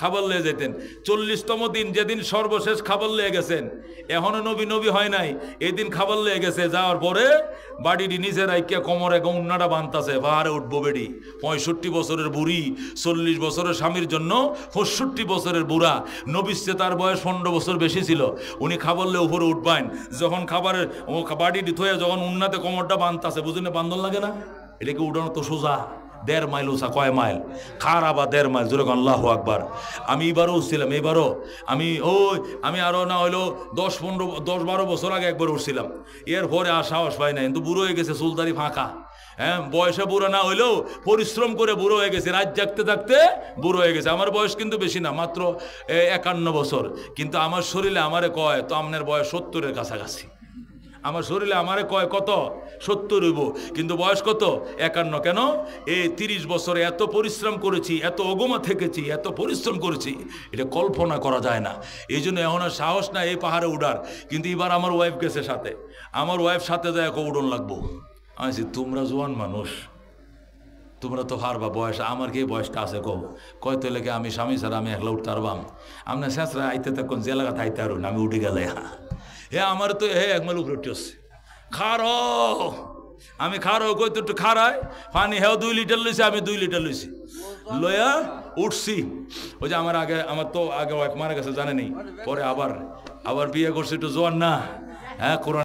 খাবার লয়ে যেতেন। 40তম দিন যেদিন সর্বশেষ খাবার লয়ে গেছেন, এখনো নবী হয় নাই, এই দিন খাবার লয়ে গেছে। যাওয়ার পরে বাড়িটি নিচে রাইকা কোমরে গৌন্নাটা বানতাছে, বাহারে উঠবো বেডি। 65 বছরের বুড়ি 40 বছরের স্বামীর জন্য 65 বছরের বুড়া। নবীর চেয়ে তার বয়স 15 বছর বেশি ছিল। উনি খাবার লয়ে উপরে উঠবেন, যখন খাবারের বাড়িটি থয়ে যখন উন্নাতে কোমরটা বানতাছে, বুঝলেন বান্ধন লাগে না? এটাকে উঠানো তো সোজা, 1.5 মাইল উঁচা। কয় মাইল? খারা বা 1.5 মাইল। জোরে আল্লাহু আকবার। আমি এবারও উঠছিলাম, আমি আরো না হইলো 10-12 বছর আগে একবার উঠছিলাম। এরপরে আর সাহস পাই না, কিন্তু বুড়ো হয়ে গেছে, চুলদারি ফাঁকা। হ্যাঁ, বয়সে বুড়ো না হইলেও পরিশ্রম করে বুড়ো হয়ে গেছে, রাত জাগতে জাগতে বুড়ো হয়ে গেছে। আমার বয়স কিন্তু বেশি না, মাত্র 51 বছর। কিন্তু আমার শরীরে আমারে কয় তো আপনার বয়স 70-এর কাছাকাছি। আমার শরীরে আমারে কয় কত? 70 হইব, কিন্তু বয়স কত? 51। কেন? এই 30 বছরে এত পরিশ্রম করেছি, এত অগমা থেকেছি, এত পরিশ্রম করেছি, এটা কল্পনা করা যায় না। এই জন্য এখন আর সাহস না এই পাহাড়ে উঠার। কিন্তু এবার আমার ওয়াইফ গেছে সাথে, আমার ওয়াইফ সাথে যায় উড়ন লাগবো। আমি তোমরা জোয়ান মানুষ, তোমরা তো পারবা, বয়স আমার কি বয়সটা আছে কব? কয় তো লেগে আমি স্বামী ছাড়া আমি একলা উঠতে পারবাম? আপনার শেষরা আইতে তখন যে এলাকাতে আইতে পারুন, আমি উঠে গেলে আমার তো একমাল উপরে উঠে আসছে। খারো আমি খারো কই তো একটু খারায় পানি, 2 লিটার লইছে, আমি 2 লিটার লইছি, লইয়া উঠছি। ওই যে আমার তো আগে ওয়াইফ মারা গেছে জানে নেই, পরে আবার বিয়ে করছে, একটু জোয়ান না। হ্যাঁ, কোরআন